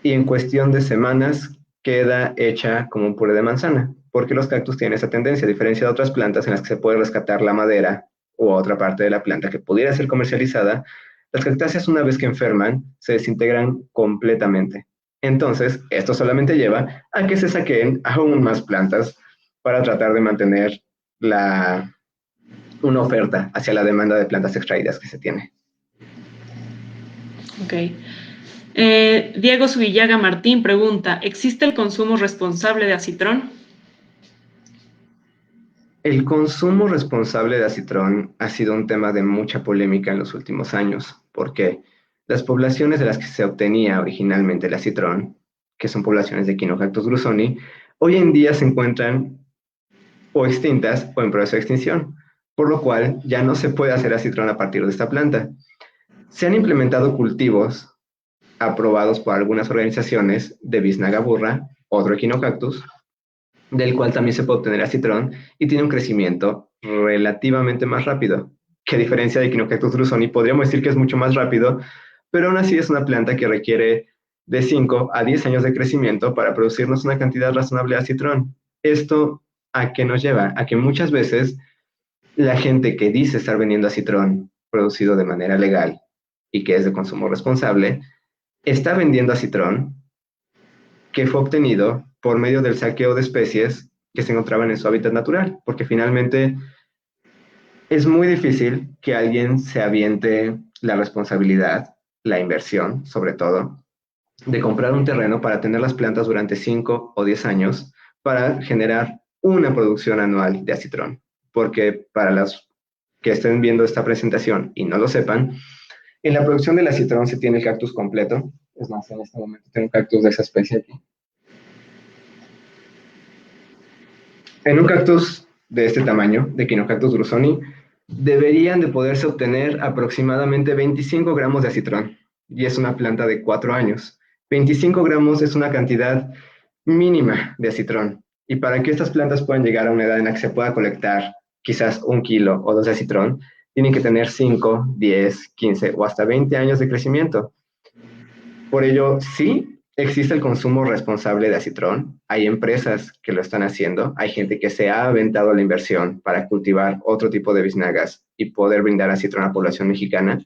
y en cuestión de semanas queda hecha como un puré de manzana, porque los cactus tienen esa tendencia, a diferencia de otras plantas en las que se puede rescatar la madera u otra parte de la planta que pudiera ser comercializada, las cactáceas una vez que enferman se desintegran completamente. Entonces, esto solamente lleva a que se saqueen aún más plantas para tratar de mantener una oferta hacia la demanda de plantas extraídas que se tiene. Ok. Diego Subillaga Martín pregunta, ¿existe el consumo responsable de acitrón? El consumo responsable de acitrón ha sido un tema de mucha polémica en los últimos años, porque las poblaciones de las que se obtenía originalmente el acitrón, que son poblaciones de Quinocactus grusoni, hoy en día se encuentran o extintas o en proceso de extinción, por lo cual ya no se puede hacer acitrón a partir de esta planta. Se han implementado cultivos aprobados por algunas organizaciones de biznaga burra, otro Echinocactus, del cual también se puede obtener acitrón y tiene un crecimiento relativamente más rápido, que a diferencia de Echinocactus grusoni podríamos decir que es mucho más rápido, pero aún así es una planta que requiere de 5 a 10 años de crecimiento para producirnos una cantidad razonable de acitrón. ¿Esto a qué nos lleva? A que muchas veces la gente que dice estar vendiendo acitrón producido de manera legal y que es de consumo responsable, está vendiendo acitrón que fue obtenido por medio del saqueo de especies que se encontraban en su hábitat natural, porque finalmente es muy difícil que alguien se aviente la responsabilidad, la inversión, sobre todo, de comprar un terreno para tener las plantas durante 5 o 10 años para generar una producción anual de acitrón. Porque para los que estén viendo esta presentación y no lo sepan, en la producción del acitrón se tiene el cactus completo. Es más, en este momento tengo un cactus de esa especie aquí. En un cactus de este tamaño, de Quinocactus grusoni, deberían de poderse obtener aproximadamente 25 gramos de acitrón, y es una planta de 4 años. 25 gramos es una cantidad mínima de acitrón, y para que estas plantas puedan llegar a una edad en la que se pueda colectar quizás 1 kilo o 2 de acitrón, tienen que tener 5, 10, 15 o hasta 20 años de crecimiento. Por ello, sí existe el consumo responsable de acitrón. Hay empresas que lo están haciendo. Hay gente que se ha aventado la inversión para cultivar otro tipo de biznagas y poder brindar acitrón a la población mexicana.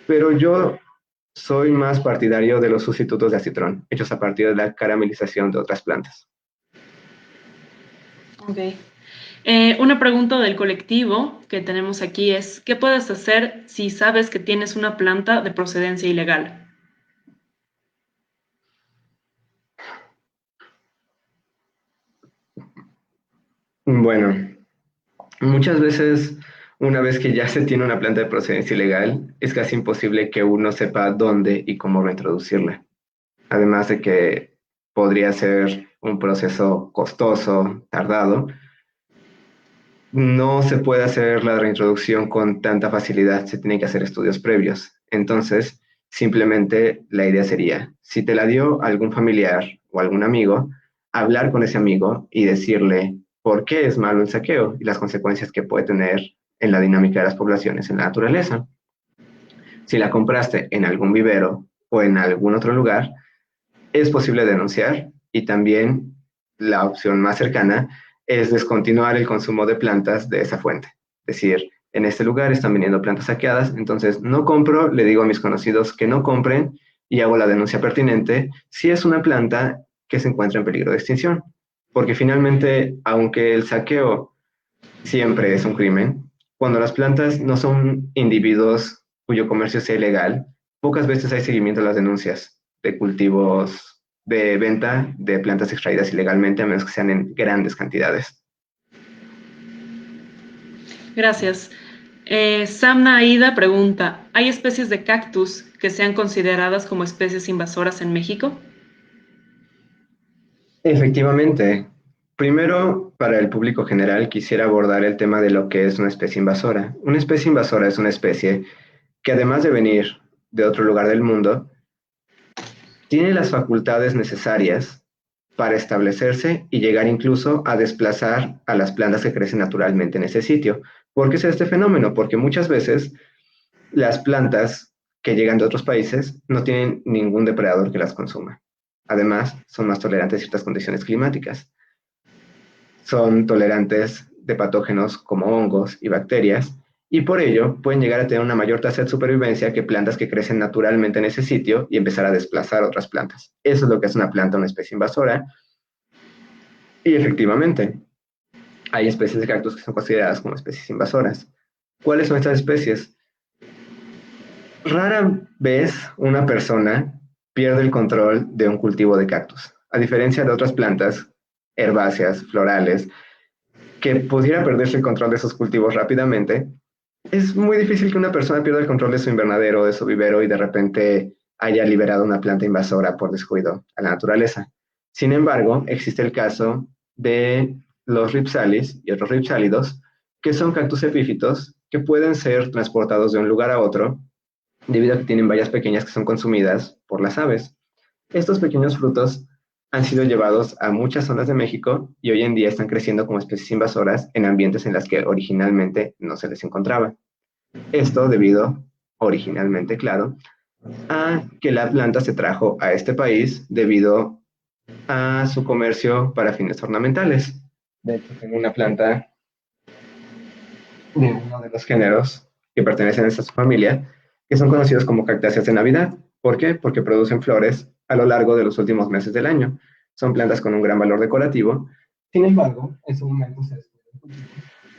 Pero yo soy más partidario de los sustitutos de acitrón, hechos a partir de la caramelización de otras plantas. Ok. Una pregunta del colectivo que tenemos aquí es, ¿qué puedes hacer si sabes que tienes una planta de procedencia ilegal? Bueno, muchas veces, una vez que ya se tiene una planta de procedencia ilegal, es casi imposible que uno sepa dónde y cómo reintroducirla. Además de que podría ser un proceso costoso, tardado, no se puede hacer la reintroducción con tanta facilidad, se tienen que hacer estudios previos. Entonces, simplemente la idea sería, si te la dio algún familiar o algún amigo, hablar con ese amigo y decirle por qué es malo el saqueo y las consecuencias que puede tener en la dinámica de las poblaciones en la naturaleza. Si la compraste en algún vivero o en algún otro lugar, es posible denunciar y también la opción más cercana es descontinuar el consumo de plantas de esa fuente. Es decir, en este lugar están vendiendo plantas saqueadas, entonces no compro, le digo a mis conocidos que no compren y hago la denuncia pertinente si es una planta que se encuentra en peligro de extinción. Porque finalmente, aunque el saqueo siempre es un crimen, cuando las plantas no son individuos cuyo comercio sea ilegal, pocas veces hay seguimiento a las denuncias de cultivos de venta de plantas extraídas ilegalmente, a menos que sean en grandes cantidades. Gracias. Samna Aida pregunta, ¿hay especies de cactus que sean consideradas como especies invasoras en México? Efectivamente, Primero, para el público general, quisiera abordar el tema de lo que es una especie invasora. Una especie invasora es una especie que, además de venir de otro lugar del mundo, tiene las facultades necesarias para establecerse y llegar incluso a desplazar a las plantas que crecen naturalmente en ese sitio. ¿Por qué es este fenómeno? Porque muchas veces las plantas que llegan de otros países no tienen ningún depredador que las consuma. Además, son más tolerantes a ciertas condiciones climáticas. Son tolerantes de patógenos como hongos y bacterias, y por ello pueden llegar a tener una mayor tasa de supervivencia que plantas que crecen naturalmente en ese sitio y empezar a desplazar otras plantas. Eso es lo que es una planta, una especie invasora. Y efectivamente, hay especies de cactus que son consideradas como especies invasoras. ¿Cuáles son estas especies? Rara vez una persona pierde el control de un cultivo de cactus, a diferencia de otras plantas herbáceas, florales, que pudiera perderse el control de esos cultivos rápidamente. Es muy difícil que una persona pierda el control de su invernadero, de su vivero y de repente haya liberado una planta invasora por descuido a la naturaleza. Sin embargo, existe el caso de los ripsalis y otros ripsálidos, que son cactus epífitos que pueden ser transportados de un lugar a otro debido a que tienen bayas pequeñas que son consumidas por las aves. Estos pequeños frutos han sido llevados a muchas zonas de México y hoy en día están creciendo como especies invasoras en ambientes en las que originalmente no se les encontraba. Esto debido, originalmente, claro, a que la planta se trajo a este país debido a su comercio para fines ornamentales. De hecho, tengo una planta de uno de los géneros que pertenecen a esta familia, que son conocidos como cactáceas de Navidad. ¿Por qué? Porque producen flores a lo largo de los últimos meses del año. Son plantas con un gran valor decorativo. Sin embargo, en su momento se descubrió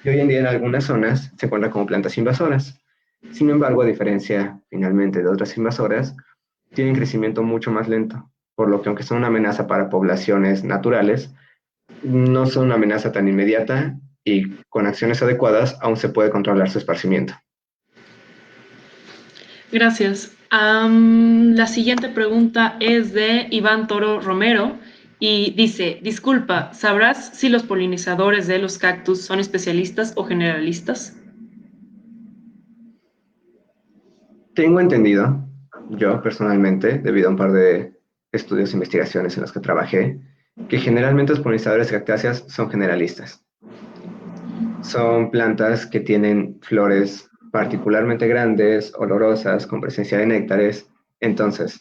y hoy en día en algunas zonas se encuentran como plantas invasoras. Sin embargo, a diferencia finalmente de otras invasoras, tienen crecimiento mucho más lento, por lo que aunque son una amenaza para poblaciones naturales, no son una amenaza tan inmediata y con acciones adecuadas aún se puede controlar su esparcimiento. Gracias. La siguiente pregunta es de Iván Toro Romero y dice, disculpa, ¿sabrás si los polinizadores de los cactus son especialistas o generalistas? Tengo entendido, yo personalmente, debido a un par de estudios e investigaciones en los que trabajé, que generalmente los polinizadores de cactáceas son generalistas. Son plantas que tienen flores particularmente grandes, olorosas, con presencia de néctares. Entonces,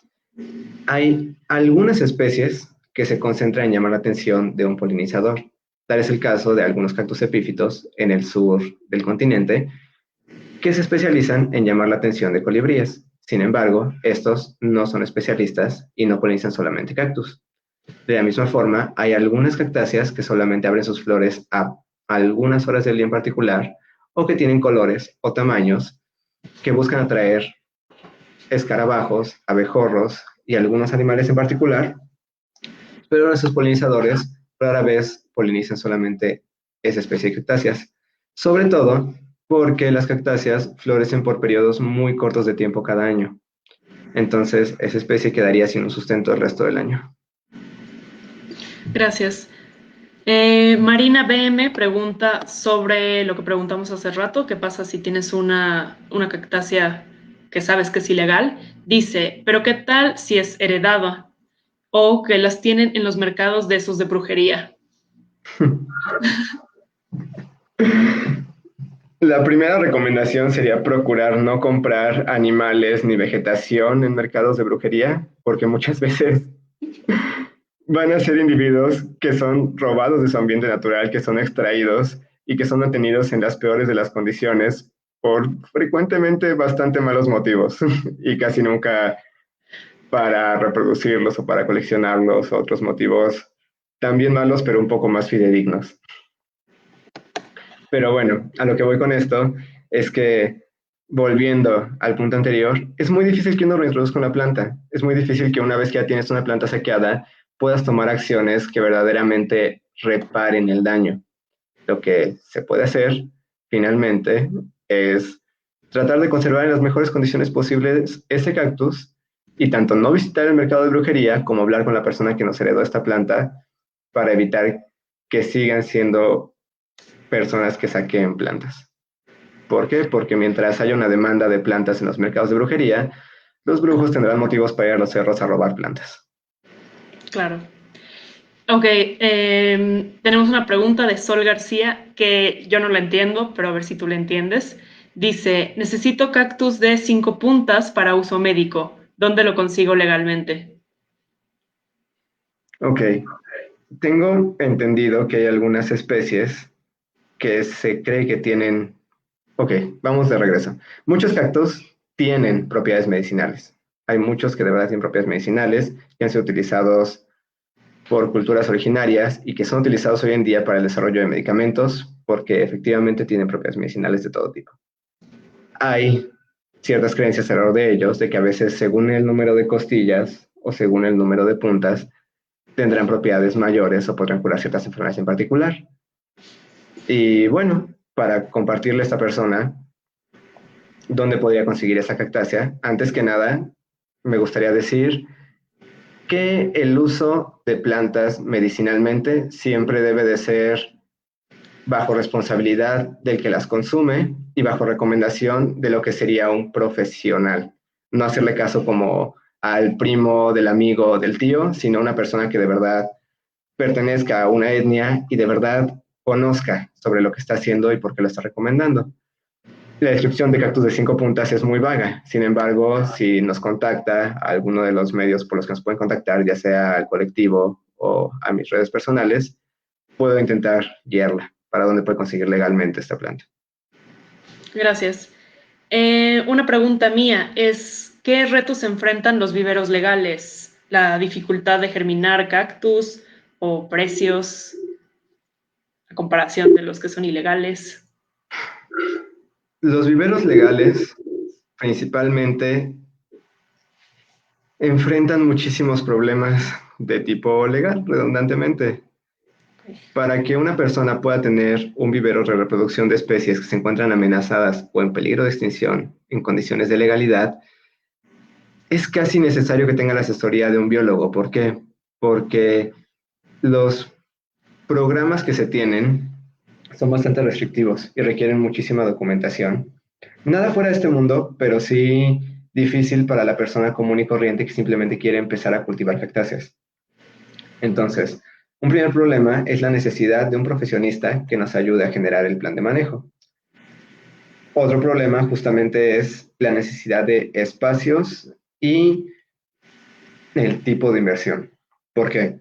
hay algunas especies que se concentran en llamar la atención de un polinizador. Tal es el caso de algunos cactus epífitos en el sur del continente, que se especializan en llamar la atención de colibríes. Sin embargo, estos no son especialistas y no polinizan solamente cactus. De la misma forma, hay algunas cactáceas que solamente abren sus flores a algunas horas del día en particular o que tienen colores o tamaños que buscan atraer escarabajos, abejorros y algunos animales en particular, pero nuestros polinizadores rara vez polinizan solamente esa especie de cactáceas, sobre todo porque las cactáceas florecen por periodos muy cortos de tiempo cada año. Entonces, esa especie quedaría sin un sustento el resto del año. Gracias. Marina BM pregunta sobre lo que preguntamos hace rato, ¿qué pasa si tienes una cactácea que sabes que es ilegal? Dice, pero ¿qué tal si es heredada o que las tienen en los mercados de esos de brujería? La primera recomendación sería procurar no comprar animales ni vegetación en mercados de brujería, porque muchas veces van a ser individuos que son robados de su ambiente natural, que son extraídos y que son mantenidos en las peores de las condiciones por frecuentemente bastante malos motivos y casi nunca para reproducirlos o para coleccionarlos o otros motivos también malos, pero un poco más fidedignos. Pero bueno, a lo que voy con esto es que, volviendo al punto anterior, es muy difícil que uno reintroduzca una planta. Es muy difícil que una vez que ya tienes una planta saqueada, puedas tomar acciones que verdaderamente reparen el daño. Lo que se puede hacer, finalmente, es tratar de conservar en las mejores condiciones posibles ese cactus y tanto no visitar el mercado de brujería como hablar con la persona que nos heredó esta planta para evitar que sigan siendo personas que saquen plantas. ¿Por qué? Porque mientras haya una demanda de plantas en los mercados de brujería, los brujos tendrán motivos para ir a los cerros a robar plantas. Claro. Ok, tenemos una pregunta de Sol García que yo no la entiendo, pero a ver si tú la entiendes. Dice, necesito cactus de 5 puntas para uso médico. ¿Dónde lo consigo legalmente? Ok, tengo entendido que hay algunas especies que se cree que tienen... Ok, vamos de regreso. Muchos cactus tienen propiedades medicinales. Hay muchos que de verdad tienen propiedades medicinales que han sido utilizados por culturas originarias y que son utilizados hoy en día para el desarrollo de medicamentos porque efectivamente tienen propiedades medicinales de todo tipo. Hay ciertas creencias alrededor de ellos de que a veces según el número de costillas o según el número de puntas tendrán propiedades mayores o podrán curar ciertas enfermedades en particular. Y bueno, para compartirle a esta persona dónde podría conseguir esa cactácea, antes que nada me gustaría decir que el uso de plantas medicinalmente siempre debe de ser bajo responsabilidad del que las consume y bajo recomendación de lo que sería un profesional. No hacerle caso como al primo, del amigo, del tío, sino una persona que de verdad pertenezca a una etnia y de verdad conozca sobre lo que está haciendo y por qué lo está recomendando. La descripción de cactus de 5 puntas es muy vaga. Sin embargo, si nos contacta a alguno de los medios por los que nos pueden contactar, ya sea al colectivo o a mis redes personales, puedo intentar guiarla para dónde puede conseguir legalmente esta planta. Gracias. Una pregunta mía es, ¿qué retos enfrentan los viveros legales? ¿La dificultad de germinar cactus o precios a comparación de los que son ilegales? Los viveros legales principalmente enfrentan muchísimos problemas de tipo legal, redundantemente. Para que una persona pueda tener un vivero de reproducción de especies que se encuentran amenazadas o en peligro de extinción en condiciones de legalidad, es casi necesario que tenga la asesoría de un biólogo. ¿Por qué? Porque los programas que se tienen son bastante restrictivos y requieren muchísima documentación. Nada fuera de este mundo, pero sí difícil para la persona común y corriente que simplemente quiere empezar a cultivar cactáceas. Entonces, un primer problema es la necesidad de un profesionista que nos ayude a generar el plan de manejo. Otro problema justamente es la necesidad de espacios y el tipo de inversión. ¿Por qué?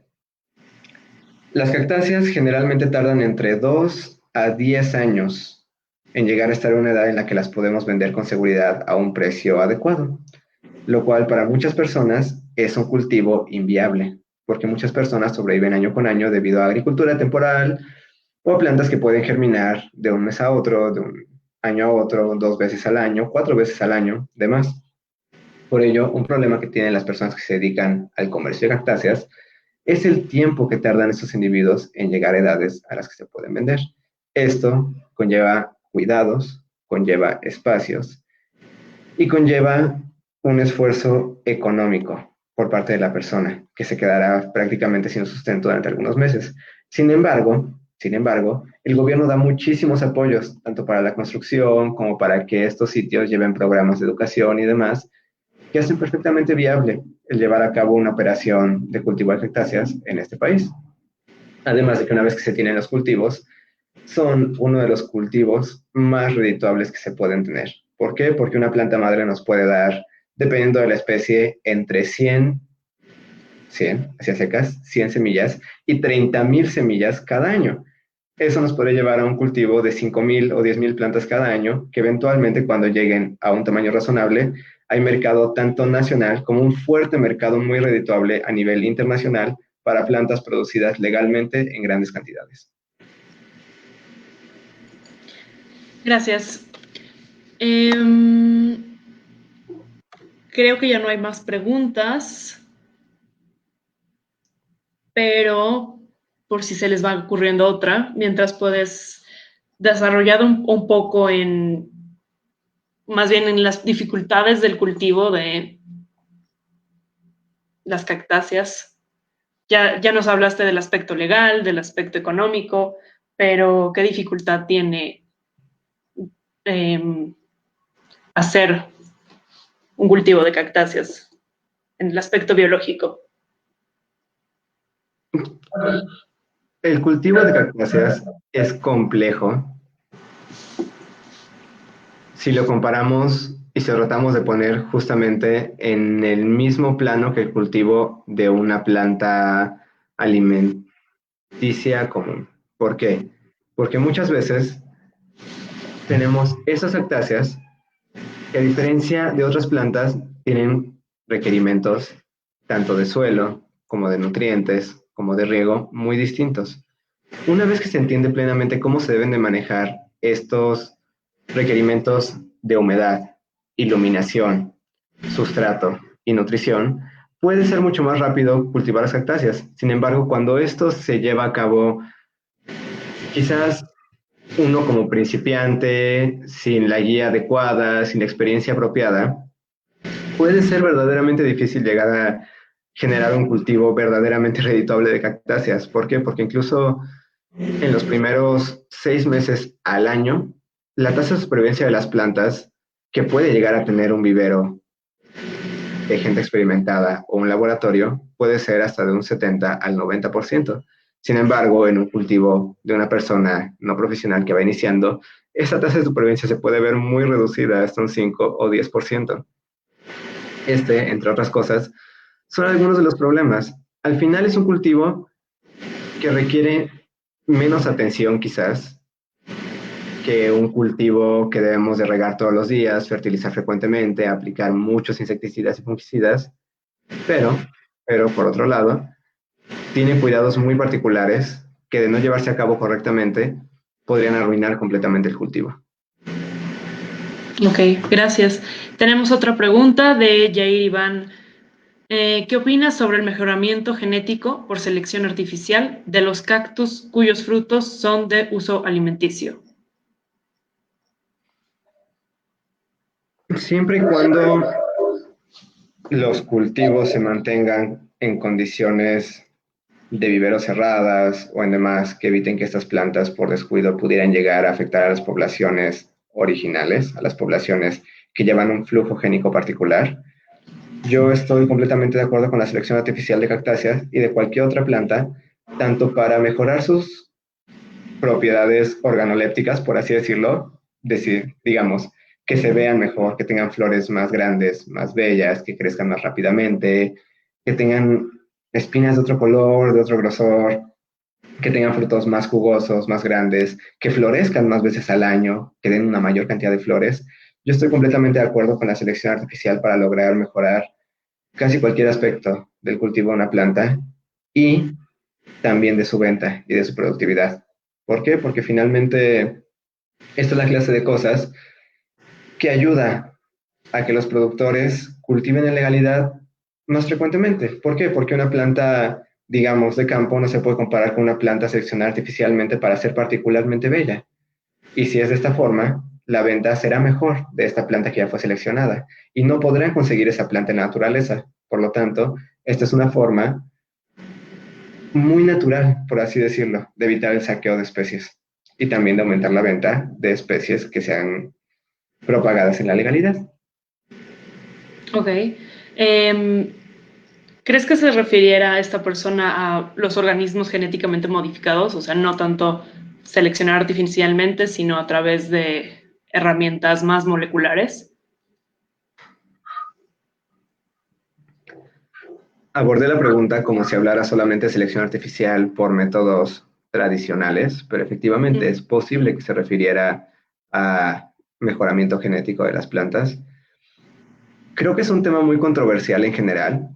Las cactáceas generalmente tardan entre 2 a 10 años en llegar a estar en una edad en la que las podemos vender con seguridad a un precio adecuado, lo cual para muchas personas es un cultivo inviable, porque muchas personas sobreviven año con año debido a agricultura temporal o a plantas que pueden germinar de un mes a otro, de un año a otro, 2 veces al año, 4 veces al año, demás. Por ello, un problema que tienen las personas que se dedican al comercio de cactáceas es el tiempo que tardan estos individuos en llegar a edades a las que se pueden vender. Esto conlleva cuidados, conlleva espacios y conlleva un esfuerzo económico por parte de la persona, que se quedará prácticamente sin sustento durante algunos meses. Sin embargo, el gobierno da muchísimos apoyos, tanto para la construcción como para que estos sitios lleven programas de educación y demás, que hacen perfectamente viable el llevar a cabo una operación de cultivo de cactáceas en este país. Además de que una vez que se tienen los cultivos, son uno de los cultivos más redituables que se pueden tener. ¿Por qué? Porque una planta madre nos puede dar, dependiendo de la especie, entre 100 hacia secas, 100 semillas y 30,000 semillas cada año. Eso nos puede llevar a un cultivo de 5,000 o 10,000 plantas cada año, que eventualmente cuando lleguen a un tamaño razonable, hay mercado tanto nacional como un fuerte mercado muy redituable a nivel internacional para plantas producidas legalmente en grandes cantidades. Gracias. Creo que ya no hay más preguntas, pero por si se les va ocurriendo otra, mientras puedes desarrollar un poco en, más bien en las dificultades del cultivo de las cactáceas. Ya nos hablaste del aspecto legal, del aspecto económico, pero ¿qué dificultad tiene hacer un cultivo de cactáceas en el aspecto biológico? El cultivo de cactáceas es complejo si lo comparamos y si tratamos de poner justamente en el mismo plano que el cultivo de una planta alimenticia común. ¿Por qué? Porque muchas veces tenemos esas cactáceas que a diferencia de otras plantas tienen requerimientos tanto de suelo como de nutrientes, como de riego, muy distintos. Una vez que se entiende plenamente cómo se deben de manejar estos requerimientos de humedad, iluminación, sustrato y nutrición, puede ser mucho más rápido cultivar las cactáceas. Sin embargo, cuando esto se lleva a cabo, quizás uno como principiante, sin la guía adecuada, sin la experiencia apropiada, puede ser verdaderamente difícil llegar a generar un cultivo verdaderamente redituable de cactáceas. ¿Por qué? Porque incluso en los primeros 6 meses al año, la tasa de supervivencia de las plantas que puede llegar a tener un vivero de gente experimentada o un laboratorio puede ser hasta de un 70 al 90%. Sin embargo, en un cultivo de una persona no profesional que va iniciando, esa tasa de supervivencia se puede ver muy reducida hasta un 5 o 10%. Entre otras cosas, son algunos de los problemas. Al final es un cultivo que requiere menos atención quizás que un cultivo que debemos de regar todos los días, fertilizar frecuentemente, aplicar muchos insecticidas y fungicidas, pero, pero por otro lado, tiene cuidados muy particulares que de no llevarse a cabo correctamente podrían arruinar completamente el cultivo. Ok, gracias. Tenemos otra pregunta de Jair Iván. ¿Qué opinas sobre el mejoramiento genético por selección artificial de los cactus cuyos frutos son de uso alimenticio? Siempre y cuando los cultivos se mantengan en condiciones de viveros cerradas o en demás que eviten que estas plantas por descuido pudieran llegar a afectar a las poblaciones originales, a las poblaciones que llevan un flujo génico particular. Yo estoy completamente de acuerdo con la selección artificial de cactáceas y de cualquier otra planta, tanto para mejorar sus propiedades organolépticas, por así decirlo, digamos, que se vean mejor, que tengan flores más grandes, más bellas, que crezcan más rápidamente, que tengan espinas de otro color, de otro grosor, que tengan frutos más jugosos, más grandes, que florezcan más veces al año, que den una mayor cantidad de flores. Yo estoy completamente de acuerdo con la selección artificial para lograr mejorar casi cualquier aspecto del cultivo de una planta y también de su venta y de su productividad. ¿Por qué? Porque finalmente esta es la clase de cosas que ayuda a que los productores cultiven en legalidad más frecuentemente. ¿Por qué? Porque una planta, digamos, de campo no se puede comparar con una planta seleccionada artificialmente para ser particularmente bella. Y si es de esta forma, la venta será mejor de esta planta que ya fue seleccionada y no podrán conseguir esa planta en la naturaleza. Por lo tanto, esta es una forma muy natural, por así decirlo, de evitar el saqueo de especies y también de aumentar la venta de especies que sean propagadas en la legalidad. Ok. Em, ¿Crees que se refiriera a esta persona a los organismos genéticamente modificados? O sea, no tanto seleccionar artificialmente, sino a través de herramientas más moleculares. Abordé la pregunta como si hablara solamente de selección artificial por métodos tradicionales, pero efectivamente es posible que se refiriera a mejoramiento genético de las plantas. Creo que es un tema muy controversial en general.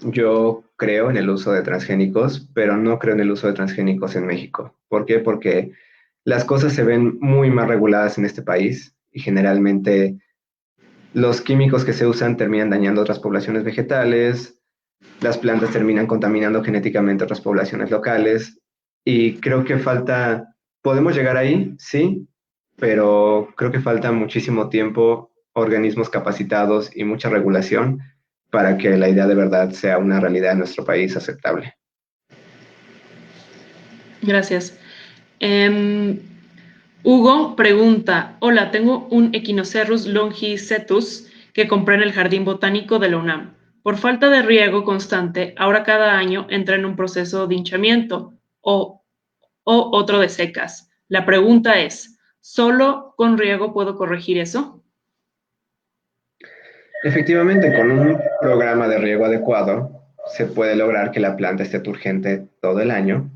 Yo creo en el uso de transgénicos, pero no creo en el uso de transgénicos en México. ¿Por qué? Porque las cosas se ven muy más reguladas en este país y generalmente los químicos que se usan terminan dañando otras poblaciones vegetales, las plantas terminan contaminando genéticamente otras poblaciones locales y creo que falta, podemos llegar ahí, sí, pero creo que falta muchísimo tiempo, organismos capacitados y mucha regulación para que la idea de verdad sea una realidad en nuestro país aceptable. Gracias. Em, Hugo pregunta, hola, tengo un Echinocerus longicetus que compré en el Jardín Botánico de la UNAM. Por falta de riego constante, ahora cada año entra en un proceso de hinchamiento o otro de secas. La pregunta es, ¿solo con riego puedo corregir eso? Efectivamente, con un programa de riego adecuado, se puede lograr que la planta esté turgente todo el año,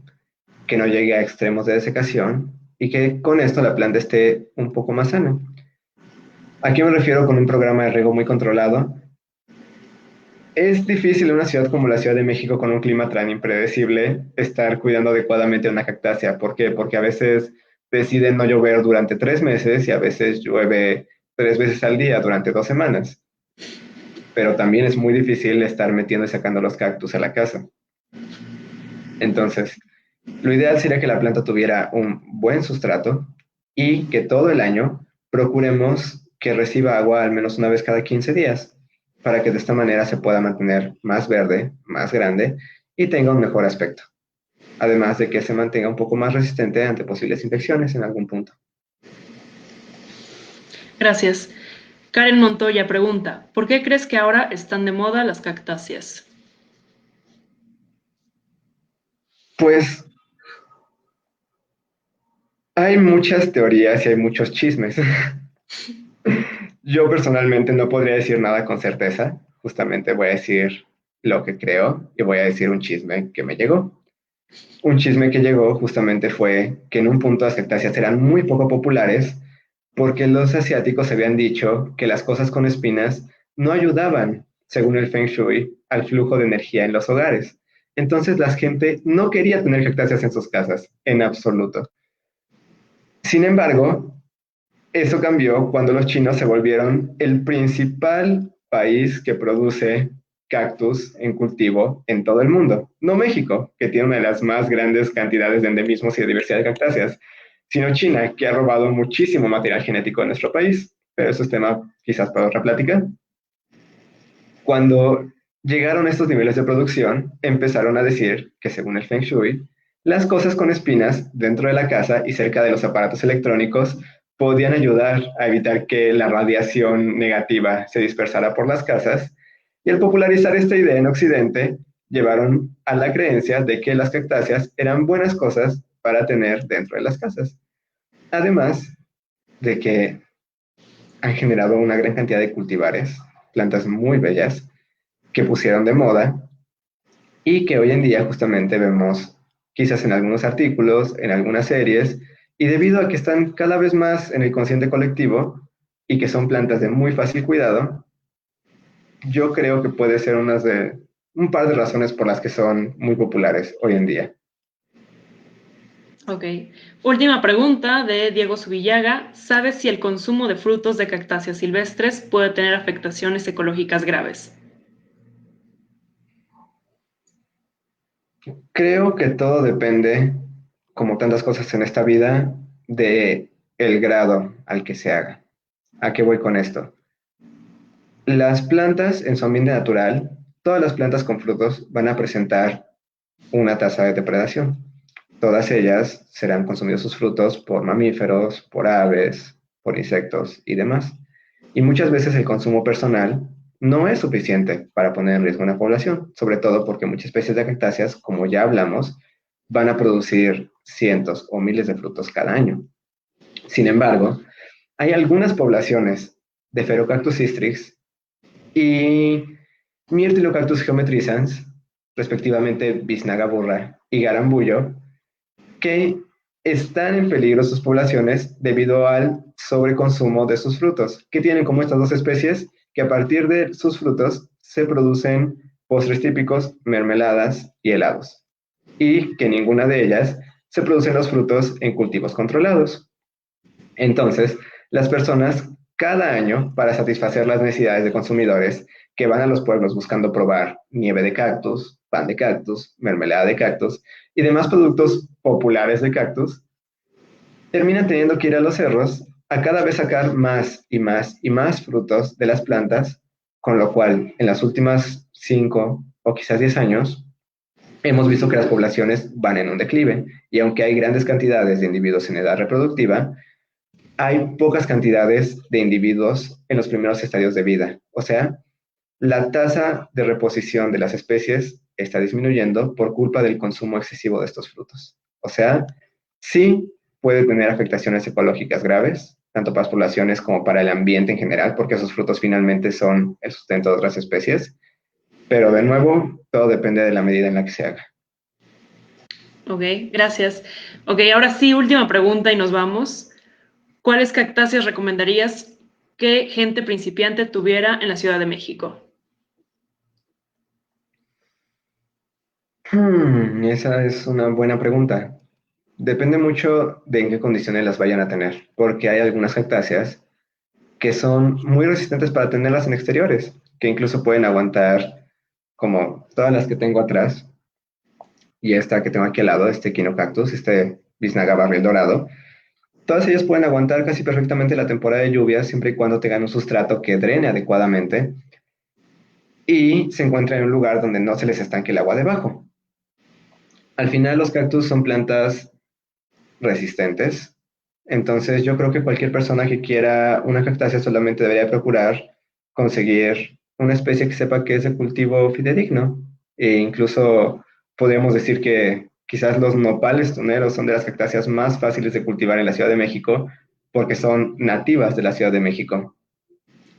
que no llegue a extremos de desecación y que con esto la planta esté un poco más sana. ¿A qué me refiero con un programa de riego muy controlado? Es difícil en una ciudad como la Ciudad de México con un clima tan impredecible estar cuidando adecuadamente una cactácea. ¿Por qué? Porque a veces deciden no llover durante 3 meses y a veces llueve 3 veces al día durante 2 semanas. Pero también es muy difícil estar metiendo y sacando los cactus a la casa. Entonces, lo ideal sería que la planta tuviera un buen sustrato y que todo el año procuremos que reciba agua al menos una vez cada 15 días, para que de esta manera se pueda mantener más verde, más grande y tenga un mejor aspecto. Además de que se mantenga un poco más resistente ante posibles infecciones en algún punto. Gracias. Karen Montoya pregunta, ¿por qué crees que ahora están de moda las cactáceas? Pues hay muchas teorías y hay muchos chismes. Yo personalmente no podría decir nada con certeza. Justamente voy a decir lo que creo y voy a decir un chisme que me llegó. Un chisme que llegó justamente fue que en un punto las cactáceas eran muy poco populares porque los asiáticos habían dicho que las cosas con espinas no ayudaban, según el Feng Shui, al flujo de energía en los hogares. Entonces la gente no quería tener cactáceas en sus casas, en absoluto. Sin embargo, eso cambió cuando los chinos se volvieron el principal país que produce cactus en cultivo en todo el mundo. No México, que tiene una de las más grandes cantidades de endemismos y de diversidad de cactáceas, sino China, que ha robado muchísimo material genético de nuestro país. Pero eso es tema quizás para otra plática. Cuando llegaron a estos niveles de producción, empezaron a decir que según el Feng Shui, las cosas con espinas dentro de la casa y cerca de los aparatos electrónicos podían ayudar a evitar que la radiación negativa se dispersara por las casas, y al popularizar esta idea en Occidente, llevaron a la creencia de que las cactáceas eran buenas cosas para tener dentro de las casas. Además de que han generado una gran cantidad de cultivares, plantas muy bellas, que pusieron de moda y que hoy en día justamente vemos quizás en algunos artículos, en algunas series, y debido a que están cada vez más en el consciente colectivo y que son plantas de muy fácil cuidado, yo creo que puede ser un par de razones por las que son muy populares hoy en día. Ok. Última pregunta de Diego Subillaga. ¿Sabes si el consumo de frutos de cactáceas silvestres puede tener afectaciones ecológicas graves? Creo que todo depende, como tantas cosas en esta vida, de el grado al que se haga. ¿A qué voy con esto? Las plantas en su ambiente natural, todas las plantas con frutos van a presentar una tasa de depredación. Todas ellas serán consumidos sus frutos por mamíferos, por aves, por insectos y demás. Y muchas veces el consumo personal no es suficiente para poner en riesgo una población, sobre todo porque muchas especies de cactáceas, como ya hablamos, van a producir cientos o miles de frutos cada año. Sin embargo, hay algunas poblaciones de Pherocactus hystrix y Myrtillocactus geometrizans, respectivamente Biznaga burra y Garambullo, que están en peligro sus poblaciones debido al sobreconsumo de sus frutos, que tienen como estas dos especies que a partir de sus frutos se producen postres típicos, mermeladas y helados, y que ninguna de ellas se producen los frutos en cultivos controlados. Entonces, las personas cada año, para satisfacer las necesidades de consumidores que van a los pueblos buscando probar nieve de cactus, pan de cactus, mermelada de cactus y demás productos populares de cactus, terminan teniendo que ir a los cerros a cada vez sacar más y más y más frutos de las plantas con lo cual en las últimas 5 o quizás 10 años hemos visto que las poblaciones van en un declive y aunque hay grandes cantidades de individuos en edad reproductiva, hay pocas cantidades de individuos en los primeros estadios de vida. O sea, la tasa de reposición de las especies está disminuyendo por culpa del consumo excesivo de estos frutos. O sea, sí puede tener afectaciones ecológicas graves, tanto para las poblaciones como para el ambiente en general, porque esos frutos finalmente son el sustento de otras especies. Pero de nuevo, todo depende de la medida en la que se haga. Ok, gracias. Ok, ahora sí, última pregunta y nos vamos. ¿Cuáles cactáceas recomendarías que gente principiante tuviera en la Ciudad de México? Esa es una buena pregunta. Depende mucho de en qué condiciones las vayan a tener, porque hay algunas cactáceas que son muy resistentes para tenerlas en exteriores, que incluso pueden aguantar, como todas las que tengo atrás, y esta que tengo aquí al lado, este Quinocactus, este Biznaga barril dorado, todas ellas pueden aguantar casi perfectamente la temporada de lluvias siempre y cuando tengan un sustrato que drene adecuadamente y se encuentren en un lugar donde no se les estanque el agua debajo. Al final los cactus son plantas resistentes, entonces yo creo que cualquier persona que quiera una cactácea solamente debería procurar conseguir una especie que sepa que es de cultivo fidedigno. E incluso podríamos decir que quizás los nopales tuneros son de las cactáceas más fáciles de cultivar en la Ciudad de México porque son nativas de la Ciudad de México.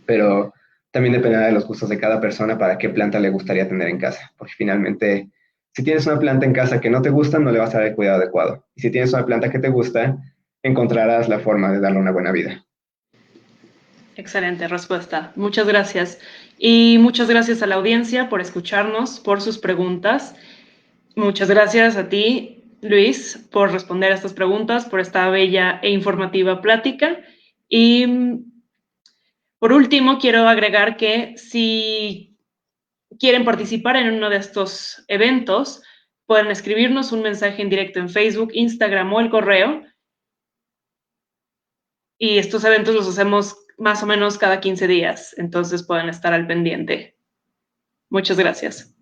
Pero también dependerá de los gustos de cada persona para qué planta le gustaría tener en casa, porque finalmente, si tienes una planta en casa que no te gusta, no le vas a dar el cuidado adecuado. Y si tienes una planta que te gusta, encontrarás la forma de darle una buena vida. Excelente respuesta. Muchas gracias. Y muchas gracias a la audiencia por escucharnos, por sus preguntas. Muchas gracias a ti, Luis, por responder a estas preguntas, por esta bella e informativa plática. Y por último, quiero agregar que si quieren participar en uno de estos eventos, pueden escribirnos un mensaje en directo en Facebook, Instagram o el correo. Y estos eventos los hacemos más o menos cada 15 días, entonces pueden estar al pendiente. Muchas gracias.